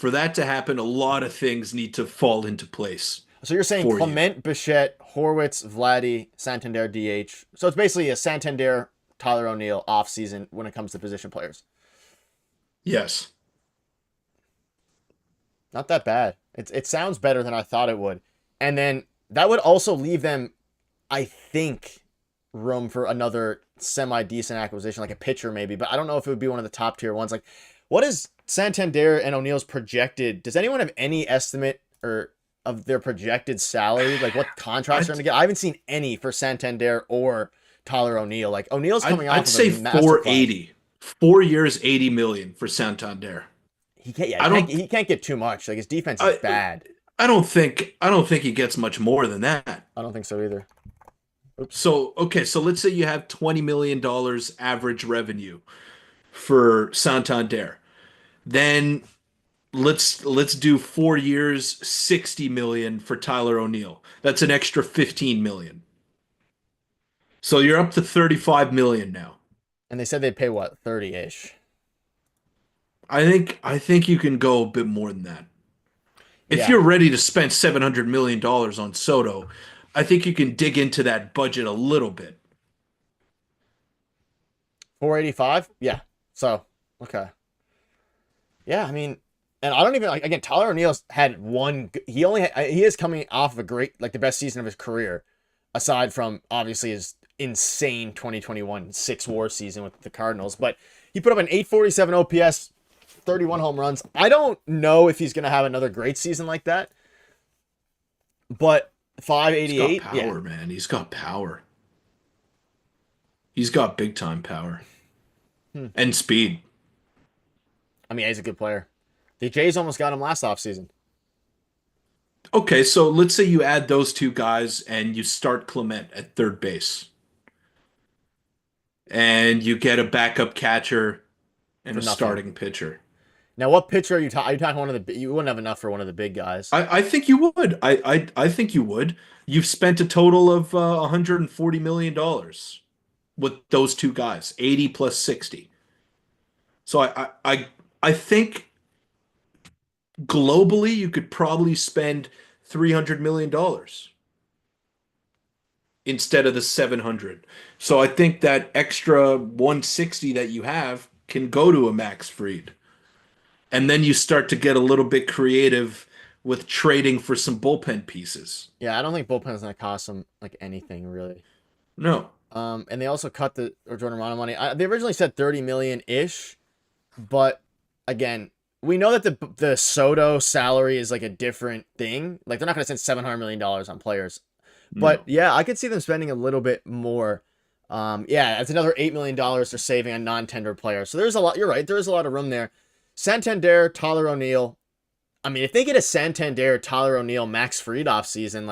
a lot of things need to fall into place So you're saying for you. Clement, Bichette, Horwitz, Vladdy, Santander, DH. So it's basically a Santander, Tyler O'Neill offseason when it comes to position players. Yes. Not that bad. It sounds better than I thought it would. And then that would also leave them, I think, room for another semi-decent acquisition, like a pitcher maybe. But I don't know if it would be one of the top tier ones. Like, what is Santander and O'Neill's projected? Does anyone have any estimate or of their projected salary? Like what contracts they're I'd, going to get? I haven't seen any for Santander or Tyler O'Neill. Like O'Neill's coming I'd off of a say masterclass. 480. 4 years, 80 million for Santander. He can't. Yeah, I don't he can't get too much. Like his defense is I bad. I don't think he gets much more than that. I don't think so either. Oops. So, okay, so let's say you have $20 million average revenue for Santander. Then let's do 4 years, 60 million for Tyler O'Neill. That's an extra 15 million. So you're up to 35 million now. And they said they'd pay what, 30-ish. I think you can go a bit more than that. If Yeah. you're ready to spend $700 million on Soto, I think you can dig into that budget a little bit. 485? Yeah. So, okay. Yeah, I mean, and I don't even like again, Tyler O'Neill's had one he is coming off of a great like the best season of his career aside from obviously his insane 2021 6-war season with the Cardinals, but he put up an 847 OPS, 31 home runs. I don't know if he's going to have another great season like that. But He's 588, got power, man. He's got power. He's got big time power and speed. I mean, he's a good player. The Jays almost got him last offseason. Okay, so let's say you add those two guys and you start Clement at third base. And you get a backup catcher and For a nothing. starting pitcher. Now, what pitcher are you talking? Are you talking one of the? You wouldn't have enough for one of the big guys. I think you would. I think you would. You've spent a total of $140 million with those two guys, 80 plus 60. So I think globally you could probably spend $300 million instead of the 700. So I think that extra 160 that you have can go to a Max Fried. And then you start to get a little bit creative with trading for some bullpen pieces. Yeah, I don't think bullpen's gonna cost them like anything really. No. And they also cut the Jordan Romano money. They originally said 30 million ish, but again, we know that the Soto salary is like a different thing. Like they're not gonna spend $700 million on players. But No. yeah, I could see them spending a little bit more. Yeah, it's another $8 million they're saving on non-tender players. So there's a lot. You're right. There is a lot of room there. Santander, Tyler O'Neill. I mean, if they get a Santander, Tyler O'Neill, Max Fried off season,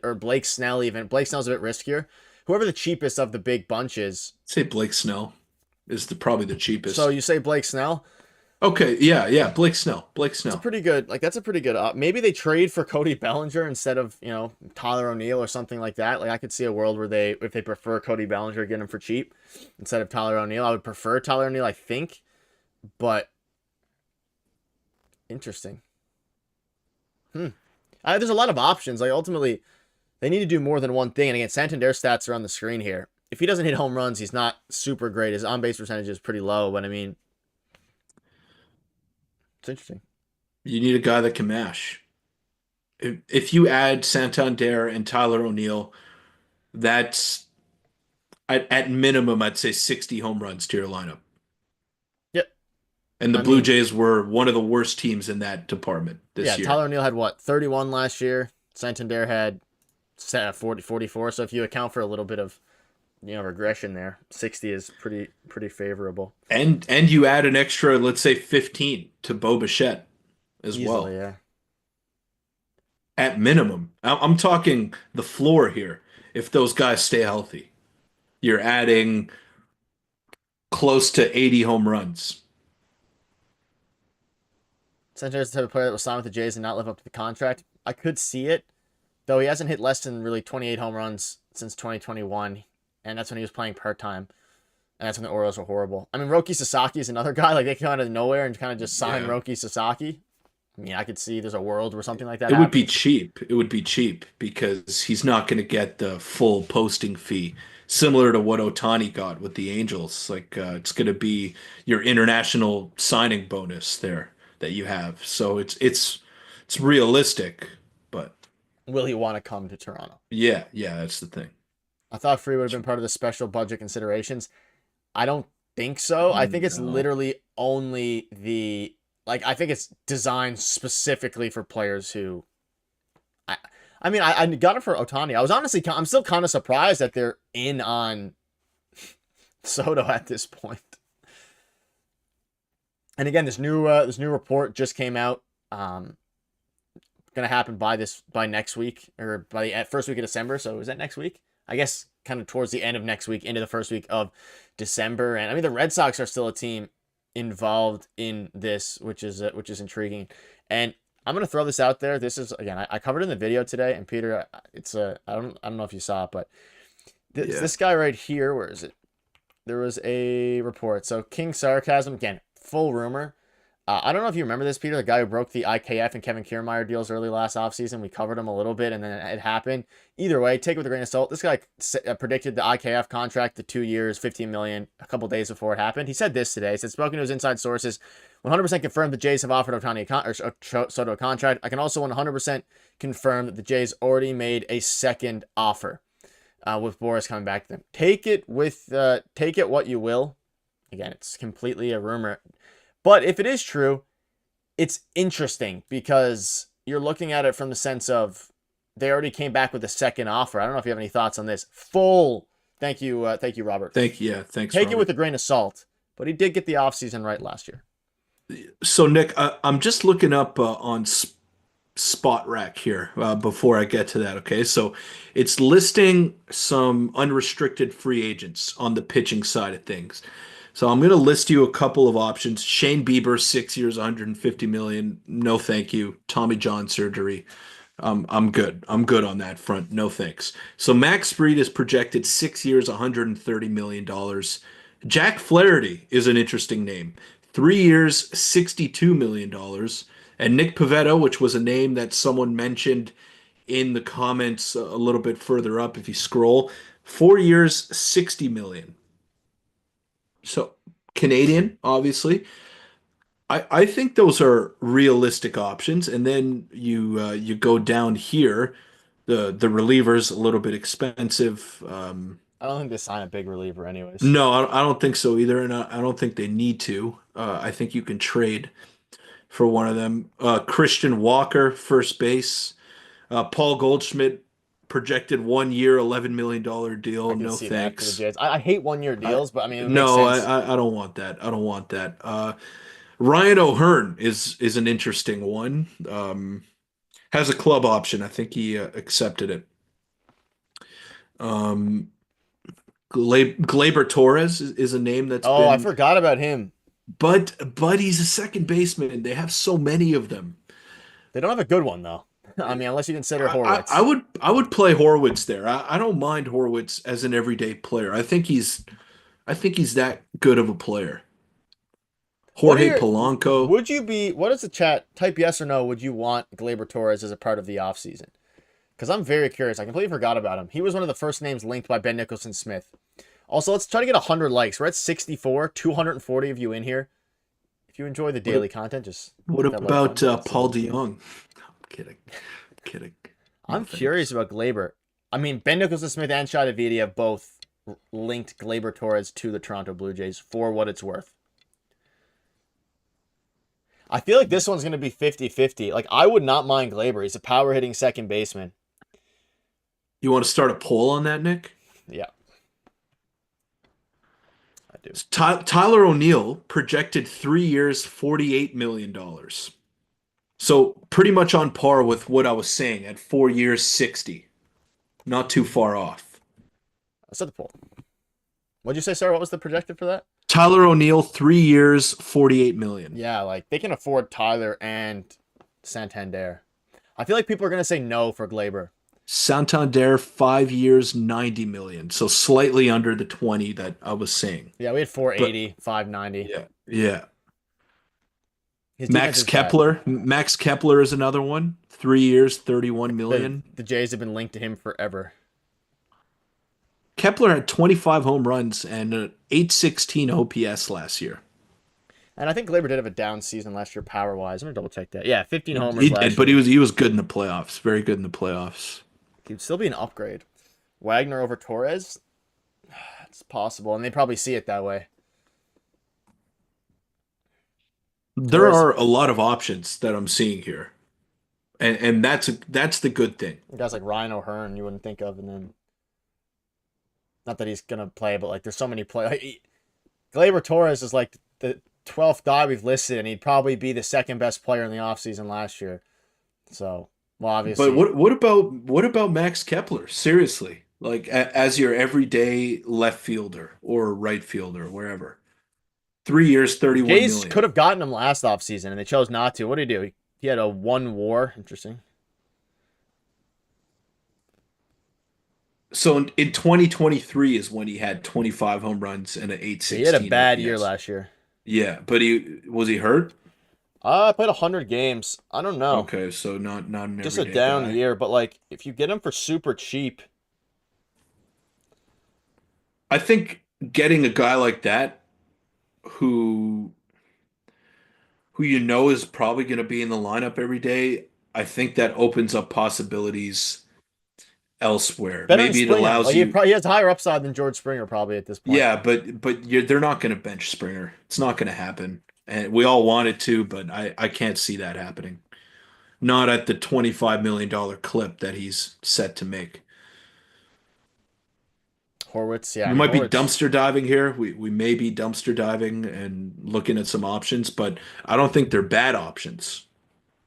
or Blake Snell even. Blake Snell's a bit riskier. whoever the cheapest of the big bunch is. Say Blake Snell is probably the So cheapest. you say Blake Snell? Okay, yeah, yeah, Blake Snell. Blake It's a Snell. pretty good, like that's a pretty good. Maybe they trade for Cody Bellinger instead of Tyler O'Neill or something like that. Like I could see a world where if they prefer Cody Bellinger, get him for cheap instead of Tyler O'Neill. I would prefer Tyler O'Neill, I think, but interesting. Hmm. There's a lot of options. Like ultimately, they need to do more than one thing. And again, Santander's stats are on the screen here. If he doesn't hit home runs, he's not super great. His on base percentage is pretty low, but I mean, it's interesting. You need a guy that can mash. If you add Santander and Tyler O'Neill, that's at minimum, I'd say 60 home runs to your lineup. Yep. And the I Blue mean, Jays were one of the worst teams in that department yeah, this year. Tyler O'Neill had what, 31 last year. Santander had 40, 44. So if you account for a little bit of regression there, 60 is pretty favorable. And you add an extra, let's say 15 to Bo Bichette as Easily, well. yeah. At minimum. I'm talking the floor here. If those guys stay healthy, you're adding close to 80 home runs. Santander's the type of player that was signed with the Jays and not live up to the contract. I could see it, though he hasn't hit less than really 28 home runs since 2021, and that's when he was playing part-time. And that's when the Orioles were horrible. I mean, Roki Sasaki is another guy. Like, they came out of nowhere and kind of just signed Yeah. Roki Sasaki. I mean, I could see there's a world where something like that It would be happens. cheap. It would be cheap because he's not going to get the full posting fee, similar to what Otani got with the Angels. Like it's going to be your international signing bonus there that you have. So it's realistic, but Will he want to come to Toronto? yeah, yeah, that's the thing. I thought Free would have been part of the special budget considerations. I don't think so. I think it's No. literally only I think it's designed specifically for players who I I mean, I got it for Otani. I'm still kind of surprised that they're in on Soto at this point. And again, this new report just came out. Gonna happen by next week or by the first week of December. So is that next week? I guess kind of towards the end of next week into the first week of December. And I mean, the Red Sox are still a team involved in this, which is intriguing. And I'm gonna throw this out there. This is again, I covered in the video today, and Peter, it's I don't know if you saw it, but Yeah. this guy right here, where is it? There was a report. So King Sarcasm, again, full rumor. I don't know if you remember this, Peter, the guy who broke the IKF and Kevin Kiermaier deals early last offseason. We covered him a little bit, and then it happened. Either way, take it with a grain of salt. This guy predicted the IKF contract, the 2 years, $15 million, a couple days before it happened. He said this today. He said, spoken to his inside sources, 100% confirmed the Jays have offered Soto a contract. I can also 100% confirm that the Jays already made a second offer with Boris coming back to them. Take it what you will. Again, it's completely a rumor. But if it is true, it's interesting because you're looking at it from the sense of they already came back with a second offer. I don't know if you have any thoughts on this. Thank you, Robert. Yeah, thanks, Take it Robert. with a grain of salt, but he did get the offseason right last year. So Nick, I'm just looking up on Spot Rack here before I get to that. Okay, so it's listing some unrestricted free agents on the pitching side of things. So I'm going to list you a couple of options. Shane Bieber, 6 years, 150 million. No, thank you. Tommy John surgery. I'm good. I'm good on that front. No thanks. So Max Fried is projected 6 years, $130 million. Jack Flaherty is an interesting name. 3 years, $62 million. And Nick Pivetta, which was a name that someone mentioned in the comments a little bit further up, if you scroll, 4 years, 60 million. So Canadian, obviously. I think those are realistic options. And then you go down here, the reliever's a little bit expensive. I don't think they sign a big reliever, anyways. No, I don't think so either, and I don't think they need to. I think you can trade for one of them. Christian Walker, first base. Paul Goldschmidt, projected 1 year, $11 million I deal. can No see that for the thanks. Jays. I hate 1 year I, deals, but I mean, it makes no, sense. I don't want that. I don't want that. Ryan O'Hearn is an interesting one. Has a club option. I think he accepted it. Um, Glaber Torres is a name that's Oh, I been, forgot about him. but he's a second baseman. They have so many of them. They don't have a good one though. I mean, unless you consider I Horwitz. would play Horwitz there. I don't mind Horwitz as an everyday player. I think he's that good of a player. What are Jorge your Polanco. would you be what is the chat? Type yes or no, would you want Glaber Torres as a part of the offseason? Because I'm very curious. I completely forgot about him. He was one of the first names linked by Ben Nicholson Smith. Also, let's try to get 100 likes. We're at 64, 240 of you in here. If you enjoy the daily content, just What hit that like about button. Paul DeYoung? I'm kidding. Kidding. No I'm curious thanks. about Glaber. I mean, Ben Nicholson Smith and Shadavidi have both linked Glaber Torres to the Toronto Blue Jays for what it's worth. I feel like this one's going to be 50-50. Like, I would not mind Glaber. He's a power hitting second baseman. You want to start a poll on that, Nick? Yeah, I do. Tyler O'Neill projected 3 years, $48 million. So pretty much on par with what I was saying at 4 years, 60. Not too far off. Let's set the poll. What'd you say, sir? What was the projected for that? Tyler O'Neill, 3 years, 48 million. Yeah, like they can afford Tyler and Santander. I feel like people are going to say no for Glaber. Santander, 5 years, 90 million. So slightly under the 20 that I was saying. Yeah, we had But 480, 590. yeah, yeah. His defense is bad. Max Kepler is another one. 3 years, 31 million. The Jays have been linked to him forever. Kepler had 25 home runs and an 816 OPS last year. And I think Glaber did have a down season last year power wise. I'm gonna double check that. Yeah, 15 homers He last did, but year. he was good in the playoffs. Very good in the playoffs. He'd still be an upgrade. Wagner over Torres? It's possible, and they probably see it that way. There Torres, are a lot of options that I'm seeing here. And that's the good thing. guys like Ryan O'Hearn, you wouldn't think of, and then not that he's gonna play, but like there's so many play. Like, Glaber Torres is like the 12th guy we've listed, and he'd probably be the second best player in the offseason last year. So, well, obviously, But what about Max Kepler? Seriously, like as your everyday left fielder or right fielder, wherever. 3 years, 31 Jays million. could have gotten him last offseason, and they chose not to. What did he do? He had a 1 WAR. Interesting. So in 2023 is when he had 25 home runs and an So he had a 816 bad year OPS. last year. Yeah, but he was he hurt? I played 100 games. I don't know. Okay, so not an Just a everyday down guy. year, but like if you get him for super cheap, I think getting a guy like that who you know is probably going to be in the lineup every day, I think that opens up possibilities elsewhere. better than Maybe it Springer. allows Like you. he has higher upside than George Springer probably at this point. Yeah, but they're not going to bench Springer. It's not going to happen. And we all want it to, but I can't see that happening. Not at the $25 million clip that he's set to make. Horwitz, yeah, I We mean might be Horwitz. dumpster diving here. We may be dumpster diving and looking at some options, but I don't think they're bad options.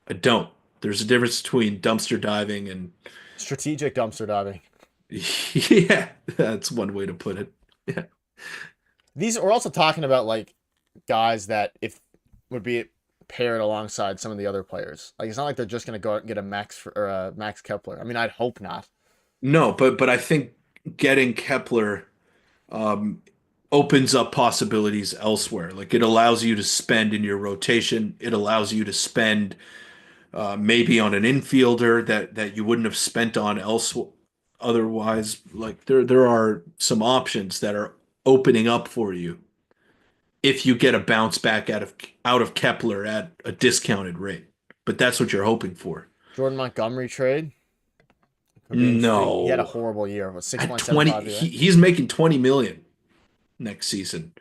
I don't. There's a difference between dumpster diving and Strategic dumpster diving. yeah, that's one way to put it. Yeah. These we're also talking about like guys that if would be paired alongside some of the other players. Like it's not like they're just gonna go out and get a or a Max Kepler. I mean, I'd hope not. No, but I think getting Kepler um, opens up possibilities elsewhere. Like it allows you to spend in your rotation. It allows you to spend maybe on an infielder that you wouldn't have spent on elsewhere otherwise. Like there are some options that are opening up for you if you get a bounce back out of Kepler at a discounted rate. But that's what you're hoping for. Jordan Montgomery trade. Could be interesting. He had a No. horrible year with At 20 6.75 he's making 20 million next season.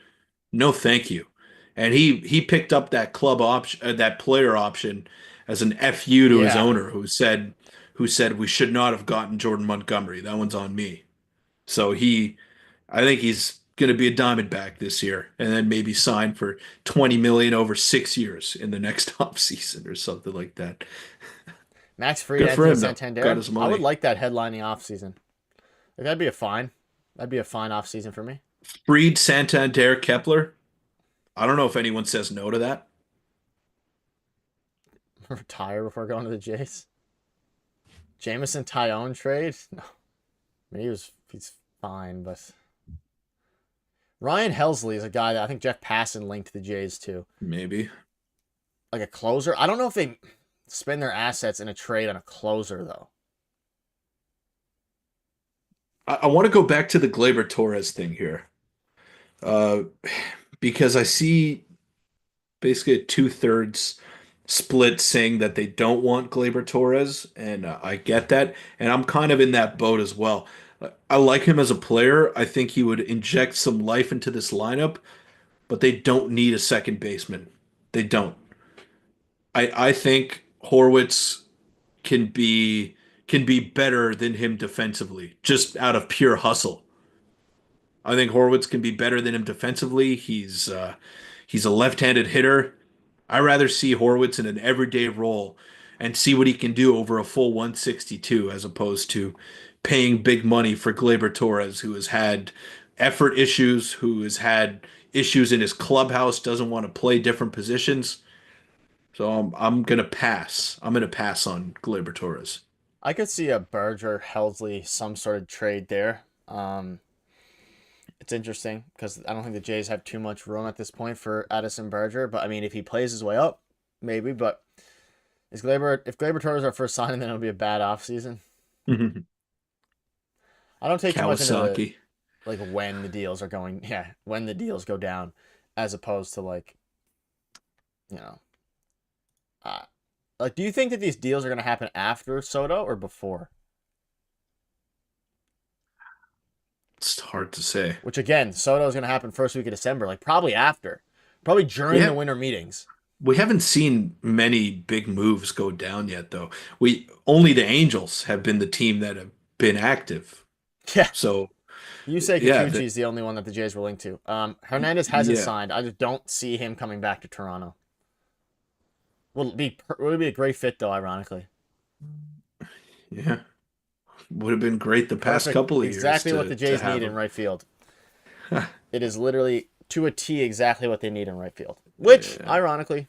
No, thank you. And he picked up that club option, that player option, as an FU to his Yeah. owner, who said we should not have gotten Jordan Montgomery. That one's on me. So I think he's going to be a Diamondback this year, and then maybe sign for 20 million over 6 years in the next offseason or something like that. Max Fried, Good for Anthony him though. Got Santander. his I would money. like that headlining offseason. Like, that'd be a fine. That'd be a fine off season for me. Freed, Santander, Kepler. I don't know if anyone says no to that. Retire before going to the Jays. Jamison Tyone trade? No. I mean, he's fine, but Ryan Helsley is a guy that I think Jeff Passan linked to the Jays too. Maybe. Like a closer. I don't know if they spend their assets in a trade on a closer though. I want to go back to the Gleyber Torres thing here, uh, because I see basically a two-thirds split saying that they don't want Gleyber Torres, and I get that, and I'm kind of in that boat as well. I like him as a player. I think he would inject some life into this lineup, but they don't need a second baseman. They don't. I think Horwitz can be better than him defensively, just out of pure hustle. I think Horwitz can be better than him defensively. He's a left-handed hitter. I rather see Horwitz in an everyday role and see what he can do over a full 162 as opposed to paying big money for Gleyber Torres, who has had effort issues, who has had issues in his clubhouse, doesn't want to play different positions. So I'm gonna pass. I'm gonna pass on Gleyber Torres. I could see a Berger Helsley some sort of trade there. It's interesting because I don't think the Jays have too much room at this point for Addison Berger. But I mean, if he plays his way up, maybe. But is Glaber if Glaber Torres our first signing, then it'll be a bad offseason. I don't take too much into Kawasaki. like when the deals are going. Yeah, when the deals go down, as opposed to like you know, uh, like do you think that these deals are going to happen after Soto or before? It's hard to say. Which again, Soto is going to happen first week of December, like probably after, probably We during the have winter meetings. we haven't seen many big moves go down yet, though. We only the Angels have been the team that have been active. Yeah, So you say yeah, Kikuchi is the only one that the Jays were linked to. Hernandez hasn't yeah, signed. I just don't see him coming back to Toronto. Would it be a great fit though? Ironically, yeah. Would have been great the past perfect. couple of years Exactly what the to Jays have need in him. right field. It is literally to a T exactly what they need in right field. Which, Yeah. ironically,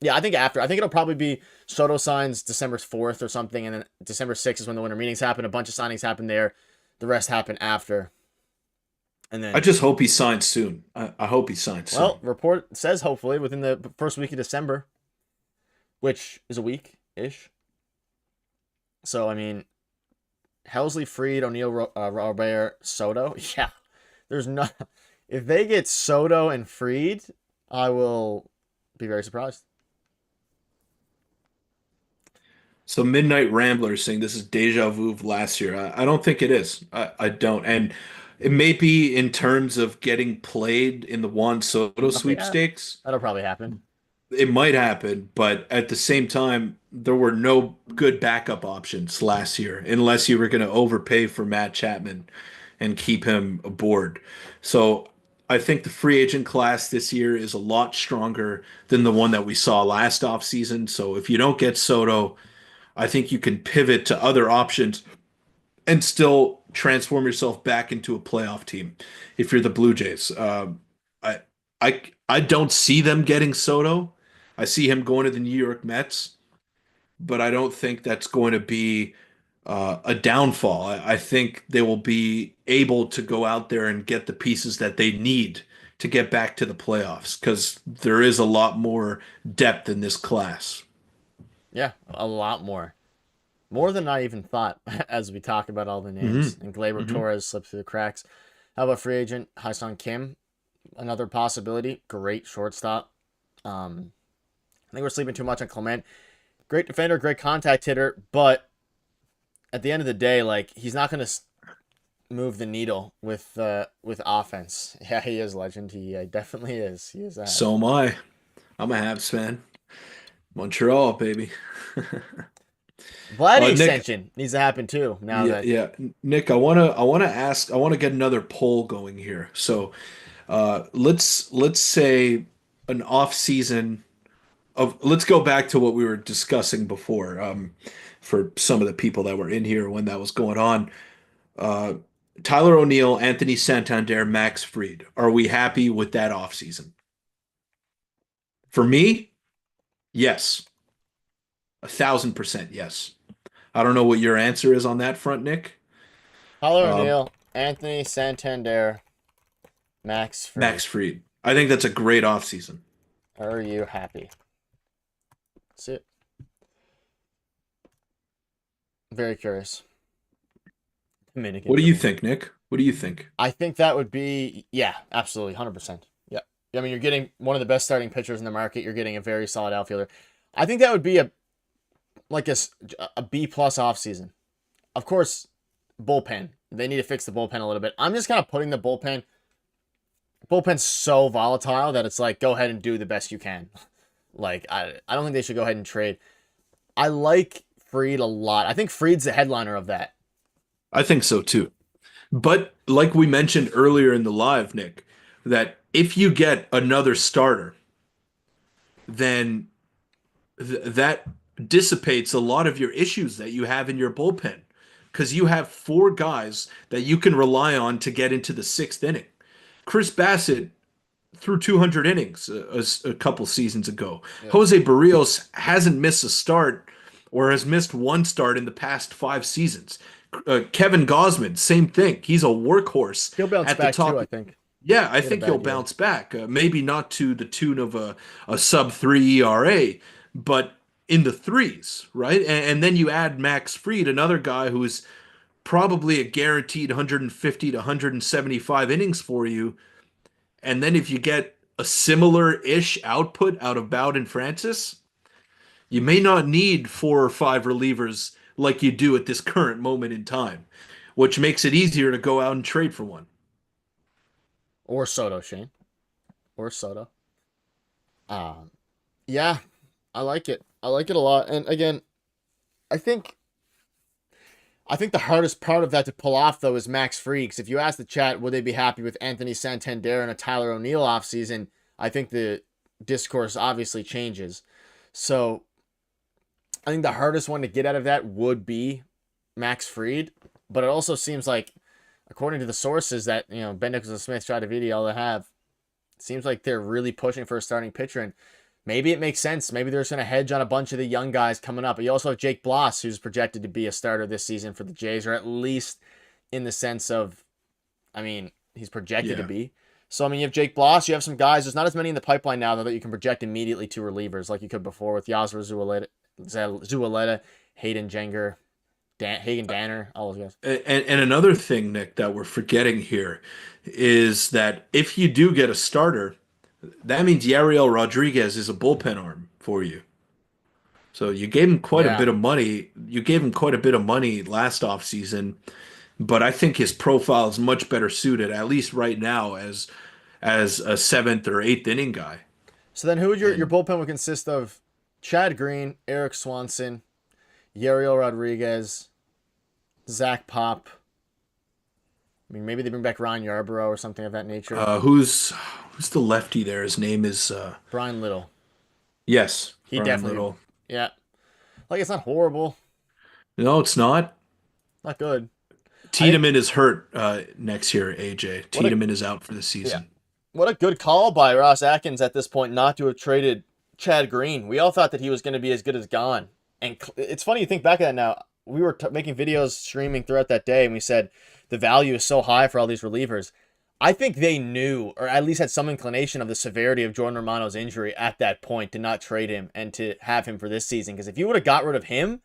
yeah, I think after. I think it'll probably be Soto signs December 4th or something, and then December 6th is when the winter meetings happen. A bunch of signings happen there. The rest happen after. And I then, just hope he signs soon. I hope he signs well, soon. report says hopefully within the first week of December, which is a week ish. So, I mean, Helsley, Freed, O'Neill, Robert, Soto. Yeah. There's not. If they get Soto and Freed, I will be very surprised. So Midnight Rambler saying this is deja vu of last year. I don't think it is. I don't. And it may be in terms of getting played in the Juan Soto Oh, yeah. sweepstakes. That'll probably happen. It might happen, but at the same time, there were no good backup options last year unless you were going to overpay for Matt Chapman and keep him aboard. So I think the free agent class this year is a lot stronger than the one that we saw last offseason. So if you don't get Soto, I think you can pivot to other options and still transform yourself back into a playoff team if you're the Blue Jays. I I don't see them getting Soto. I see him going to the New York Mets, but I don't think that's going to be a downfall. I think they will be able to go out there and get the pieces that they need to get back to the playoffs because there is a lot more depth in this class. Yeah, a lot more. More than I even thought as we talk about all the names. Hmm. And Gleyber Hmm. Torres slipped through the cracks. How about free agent Hyun Kim? Another possibility. Great shortstop. I think we're sleeping too much on Clement. Great defender, great contact hitter, but at the end of the day, like he's not going to move the needle with offense. Yeah, he is legend. He definitely is. He is that. So am I. I'm a Habs fan. Montreal, baby. Vladdy Nick, extension needs to happen too. Now yeah, that yeah. Nick, I wanna get another poll going here. So, let's say an off season of let's go back to what we were discussing before. For some of the people that were in here when that was going on, uh, Tyler O'Neill, Anthony Santander, Max Fried. Are we happy with that offseason? For me, yes. 1,000% yes. I don't know what your answer is on that front, Nick. Tyler Um, O'Neill, Anthony Santander, Max Fried. Max Fried. I think that's a great offseason. Are you happy? That's it. Very curious. Dominican What do you dribble. think, Nick? What do you think? I think that would be, yeah, absolutely, 100%. Yeah. I mean, you're getting one of the best starting pitchers in the market. You're getting a very solid outfielder. I think that would be a B plus offseason. Of course, bullpen. They need to fix the bullpen a little bit. I'm just kind of putting the bullpen. Bullpen's so volatile that it's like, go ahead and do the best you can. Like, I don't think they should go ahead and trade. I like Fried a lot. I think Fried's the headliner of that. I think so too. But like we mentioned earlier in the live, Nick, that if you get another starter, then that dissipates a lot of your issues that you have in your bullpen because you have four guys that you can rely on to get into the sixth inning. Chris Bassett threw 200 innings a couple seasons ago. Yeah. José Berríos hasn't missed a start or has missed one start in the past 5 seasons. Kevin Gausman, same thing. He's a workhorse He'll bounce at the back too, top. I think. Yeah, I He had a think he'll bad year. bounce back. Maybe not to the tune of a sub 3 ERA, but in the threes, right? And then you add Max Fried, another guy who's probably a guaranteed 150 to 175 innings for you. And then if you get a similar-ish output out of Bowden Francis, you may not need four or five relievers like you do at this current moment in time, which makes it easier to go out and trade for one. Or Soto, Shane. Or Soto. Um, yeah, I like it. I like it a lot. And again, I think I think the hardest part of that to pull off though is Max Fried. Because if you ask the chat, would they be happy with Anthony Santander and a Tyler O'Neill offseason? I think the discourse obviously changes. So I think the hardest one to get out of that would be Max Fried. But it also seems like, according to the sources that Ben Nicholson, Smith, Shadavidi, all they have, it seems like they're really pushing for a starting pitcher. And maybe it makes sense. Maybe they're just going to hedge on a bunch of the young guys coming up. But you also have Jake Bloss, who's projected to be a starter this season for the Jays, or at least in the sense of, I mean, he's projected to Yeah. be. So, I mean, you have Jake Bloss. You have some guys. There's not as many in the pipeline now, though, that you can project immediately to relievers like you could before with Yasser Zualeta, Hayden Jenger, Hagen Danner, all those guys. And another thing, Nick, that we're forgetting here is that if you do get a starter, that means Yariel Rodriguez is a bullpen arm for you. So you gave him quite a Yeah. bit of money. You gave him quite a bit of money last offseason, but I think his profile is much better suited, at least right now, as a seventh or eighth inning guy. So then who would your And bullpen would consist of? Chad Green, Eric Swanson, Yariel Rodriguez, Zach Pop. I mean, maybe they bring back Ryan Yarborough or something of that nature. who's the lefty there? His name is Brian Little. yes, He Brian definitely, Little. yeah. Like, it's not horrible. No, it's not. Not good. I think, Tiedemann is hurt next year, AJ. what a, Tiedemann is out for the yeah. season. What a good call by Ross Atkins at this point not to have traded Chad Green. We all thought that he was going to be as good as gone. And it's funny you think back at that now. We were making videos streaming throughout that day, and we said the value is so high for all these relievers. I think they knew, or at least had some inclination of the severity of Jordan Romano's injury at that point to not trade him and to have him for this season. Because if you would have got rid of him,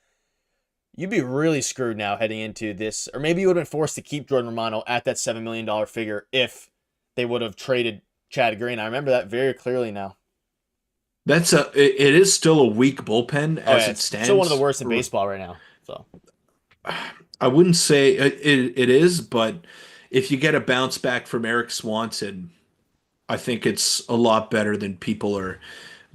you'd be really screwed now heading into this. Or maybe you would have been forced to keep Jordan Romano at that $7 million figure if they would have traded Chad Green. I remember that very clearly now. It is still a weak bullpen Oh, as yeah, it it's still one of the stands. worst in baseball right now. So, I wouldn't say it is, but if you get a bounce back from Eric Swanson, I think it's a lot better than people are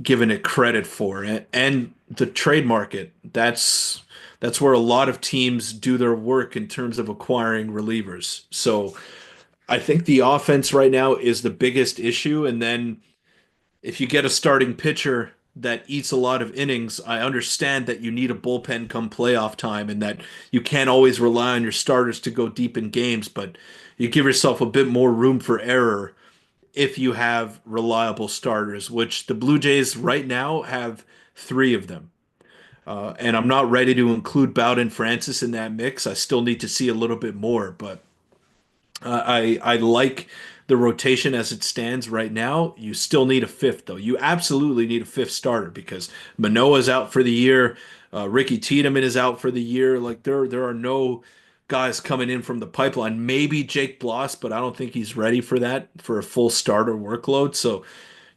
giving it credit for. And the trade market, that's where a lot of teams do their work in terms of acquiring relievers. So I think the offense right now is the biggest issue. And then if you get a starting pitcher that eats a lot of innings, I understand that you need a bullpen come playoff time and that you can't always rely on your starters to go deep in games, but you give yourself a bit more room for error if you have reliable starters, which the Blue Jays right now have three of them. And I'm not ready to include Bowden Francis in that mix. I still need to see a little bit more, but I like the rotation as it stands right now. You still need a fifth, though. You absolutely need a fifth starter because Manoah's out for the year. Ricky Tiedemann is out for the year. Like there are no guys coming in from the pipeline. Maybe Jake Bloss, but I don't think he's ready for that for a full starter workload. So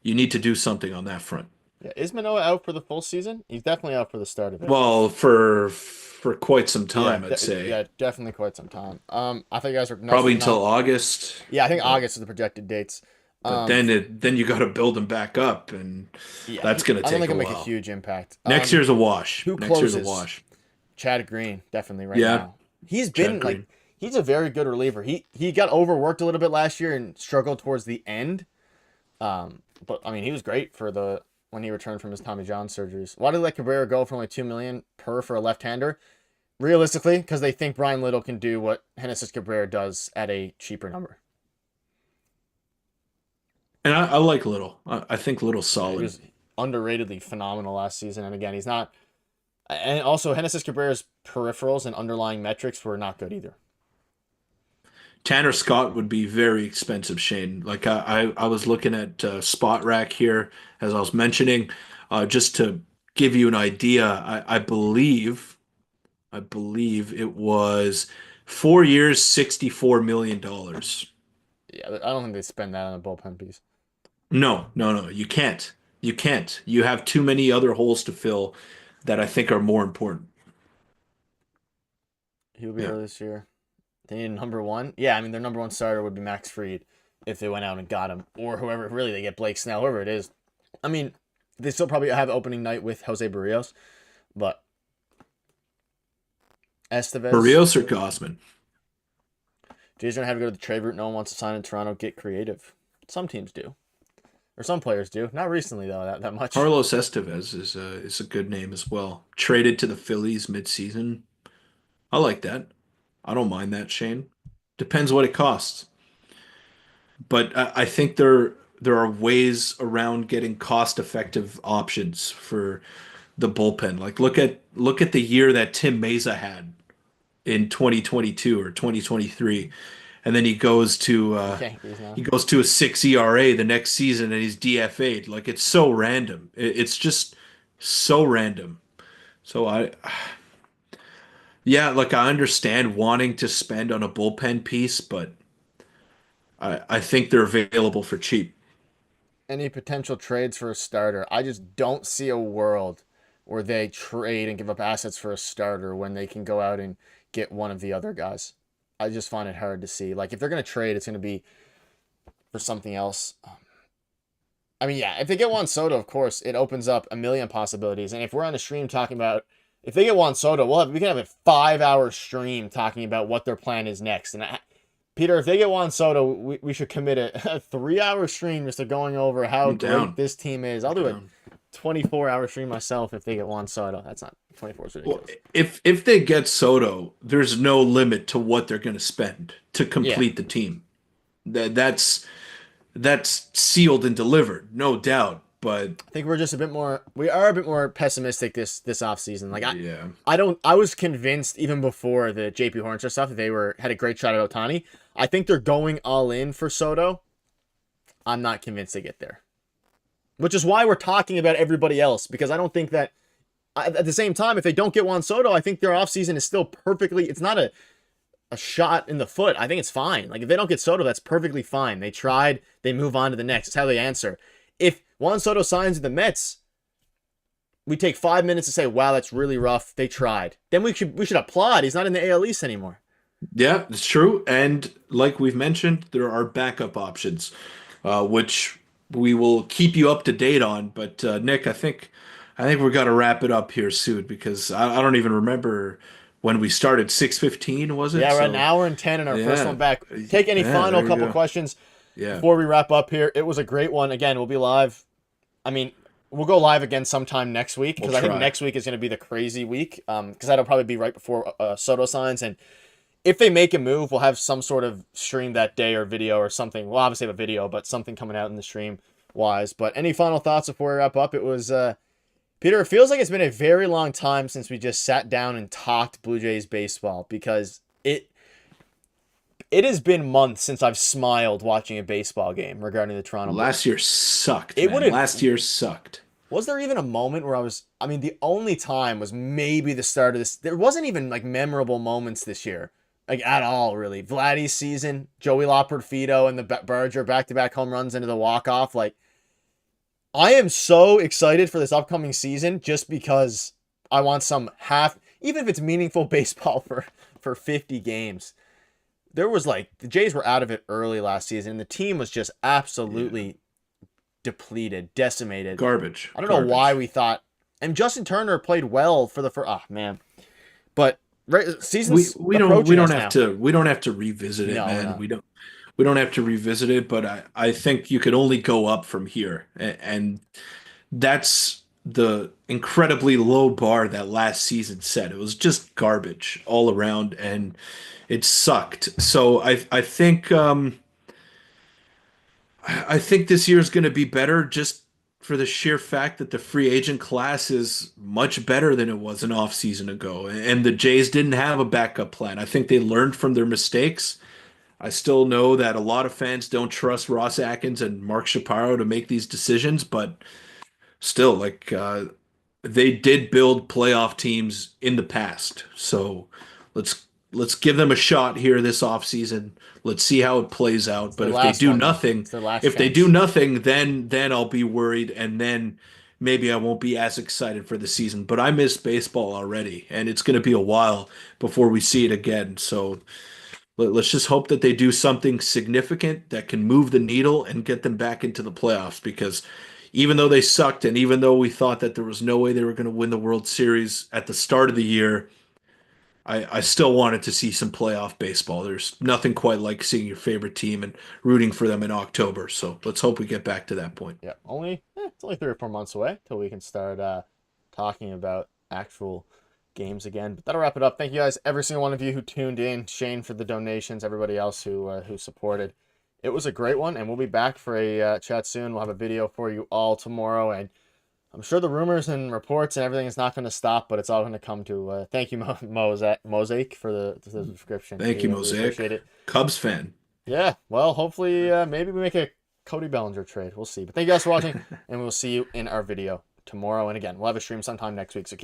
you need to do something on that front. Yeah, is Manoah out for the full season? He's definitely out for the start of it. Well, for quite some Yeah, time, I'd say. yeah, definitely quite some time. I think you guys are nice Probably and not. until August. Yeah, I think But August is the projected dates. but Um, then you got to build them back up, and yeah, that's going to I don't take think a it'll make a while. huge impact. Next year's a wash. Who Next year's a closes? wash. Chad Green, definitely right Yeah, now. He's been Chad like Green. he's a very good reliever. He got overworked a little bit last year and struggled towards the end. But I mean, he was great for the when he returned from his Tommy John surgeries. Why did they let Cabrera go for only $2 million per for a left-hander? Realistically, because they think Brian Little can do what Genesis Cabrera does at a cheaper number. And I like Little. I think Little's Yeah, he solid. was underratedly phenomenal last season, and again, he's not. And also, Genesis Cabrera's peripherals and underlying metrics were not good either. Tanner Scott would be very expensive, Shane. Like I was looking at Spot Rack here as I was mentioning, just to give you an idea. I believe it was 4 years, $64 million. Yeah, I don't think they spend that on a bullpen piece. No, no, no. You can't. You can't. You have too many other holes to fill that I think are more important. He'll be Yeah. early this year. They need a number one. Yeah, I mean their number one starter would be Max Fried if they went out and got him, or whoever. Really, they get Blake Snell, whoever it is. I mean, they still probably have opening night with José Berríos, but Estevez. Barrios or Gossman? Jay's gonna have to go to the trade route. No one wants to sign in Toronto. Get creative. Some teams do, or some players do. Not recently though, that much. Carlos Estevez is a good name as well. Traded to the Phillies midseason. I like that. I don't mind that, Shane. Depends what it costs. But I think there are ways around getting cost-effective options for the bullpen. Like look at the year that Tim Mesa had in 2022 or 2023, and then Yankees now. he goes to a 6 ERA the next season and he's DFA'd. Like it's so random. It's just so random. So yeah, like I understand wanting to spend on a bullpen piece, but I think they're available for cheap. Any potential trades for a starter? I just don't see a world where they trade and give up assets for a starter when they can go out and get one of the other guys. I just find it hard to see. Like if they're gonna trade, it's gonna be for something else. I mean, yeah, if they get Juan Soto, of course, it opens up a million possibilities. And if we're on a stream talking about if they get Juan Soto, we can have a 5-hour stream talking about what their plan is next. And Peter, if they get Juan Soto, we should commit a 3-hour stream just to going over how I'm great down. this team is. I'll do a 24-hour stream myself if they get Juan Soto. That's not 24 is Well, ridiculous. if they get Soto, there's no limit to what they're going to spend to Yeah. complete the team. That's sealed and delivered, no doubt. But I think we are a bit more pessimistic this offseason. Like yeah, I was convinced even before the JP Horncher stuff that they had a great shot at Ohtani. I think they're going all in for Soto. I'm not convinced they get there. Which is why we're talking about everybody else, because I don't think that at the same time, if they don't get Juan Soto, I think their offseason is still perfectly, it's not a shot in the foot. I think it's fine. Like if they don't get Soto, that's perfectly fine. They tried, they move on to the next. It's how they answer. If Juan Soto signs with the Mets, we take 5 minutes to say, wow, that's really rough. They tried. Then we should applaud. He's not in the AL East anymore. yeah, it's true. And like we've mentioned, there are backup options, which we will keep you up to date on. But Nick, I think we're gonna wrap it up here soon because I don't even remember when we started. 6:15 was it? Yeah, we're at So, an hour and 10 in our first yeah. one back. Take any Yeah, final there you couple go. questions Yeah. before we wrap up here. It was a great one. Again, we'll be live. I mean, We'll go live again sometime next week because We'll I think try. next week is going to be the crazy week. Because that'll probably be right before Soto signs, and if they make a move, we'll have some sort of stream that day or video or something. We'll obviously have a video, but something coming out in the stream wise. But any final thoughts before we wrap up? It was Peter. It feels like it's been a very long time since we just sat down and talked Blue Jays baseball because it has been months since I've smiled watching a baseball game regarding the Toronto Blue Jays. Last year sucked, It man. wouldn't. Last year sucked. Was there even a moment where I mean, the only time was maybe the start of this. There wasn't even like memorable moments this year, like at all, really. Vladdy's season, Joey Loperfido and the Berger back-to-back home runs into the walk-off. Like, I am so excited for this upcoming season just because I want some even if it's meaningful baseball for 50 games. There was like, the Jays were out of it early last season, and the team was just absolutely depleted, decimated. Garbage. I don't know why we thought, and Justin Turner played well for the first. Oh man, but seasons we don't have to revisit it, No, man. We don't have to revisit it, but I think you could only go up from here, and that's the incredibly low bar that last season set. It was just garbage all around, and it sucked. So I think this year is going to be better just for the sheer fact that the free agent class is much better than it was an off season ago. And the Jays didn't have a backup plan. I think they learned from their mistakes. I still know that a lot of fans don't trust Ross Atkins and Mark Shapiro to make these decisions, but still, like, they did build playoff teams in the past. So let's give them a shot here this offseason. Let's see how it plays out. But if they do nothing, then I'll be worried, and then maybe I won't be as excited for the season. But I miss baseball already, and it's going to be a while before we see it again. So let's just hope that they do something significant that can move the needle and get them back into the playoffs, because even though they sucked and even though we thought that there was no way they were going to win the World Series at the start of the year, I still wanted to see some playoff baseball. There's nothing quite like seeing your favorite team and rooting for them in October. So let's hope we get back to that point. Yeah, it's only 3 or 4 months away till we can start talking about actual games again. But that'll wrap it up. Thank you guys, every single one of you who tuned in. Shane for the donations, everybody else who supported. It was a great one, and we'll be back for a chat soon. We'll have a video for you all tomorrow, and I'm sure the rumors and reports and everything is not going to stop, but it's all going to come to. Thank you, Mosaic, for the subscription. Thank you, Mosaic. Appreciate it. Cubs fan. Yeah, well, hopefully, maybe we make a Cody Bellinger trade. We'll see. But thank you guys for watching, and we'll see you in our video tomorrow. And again, we'll have a stream sometime next week, so keep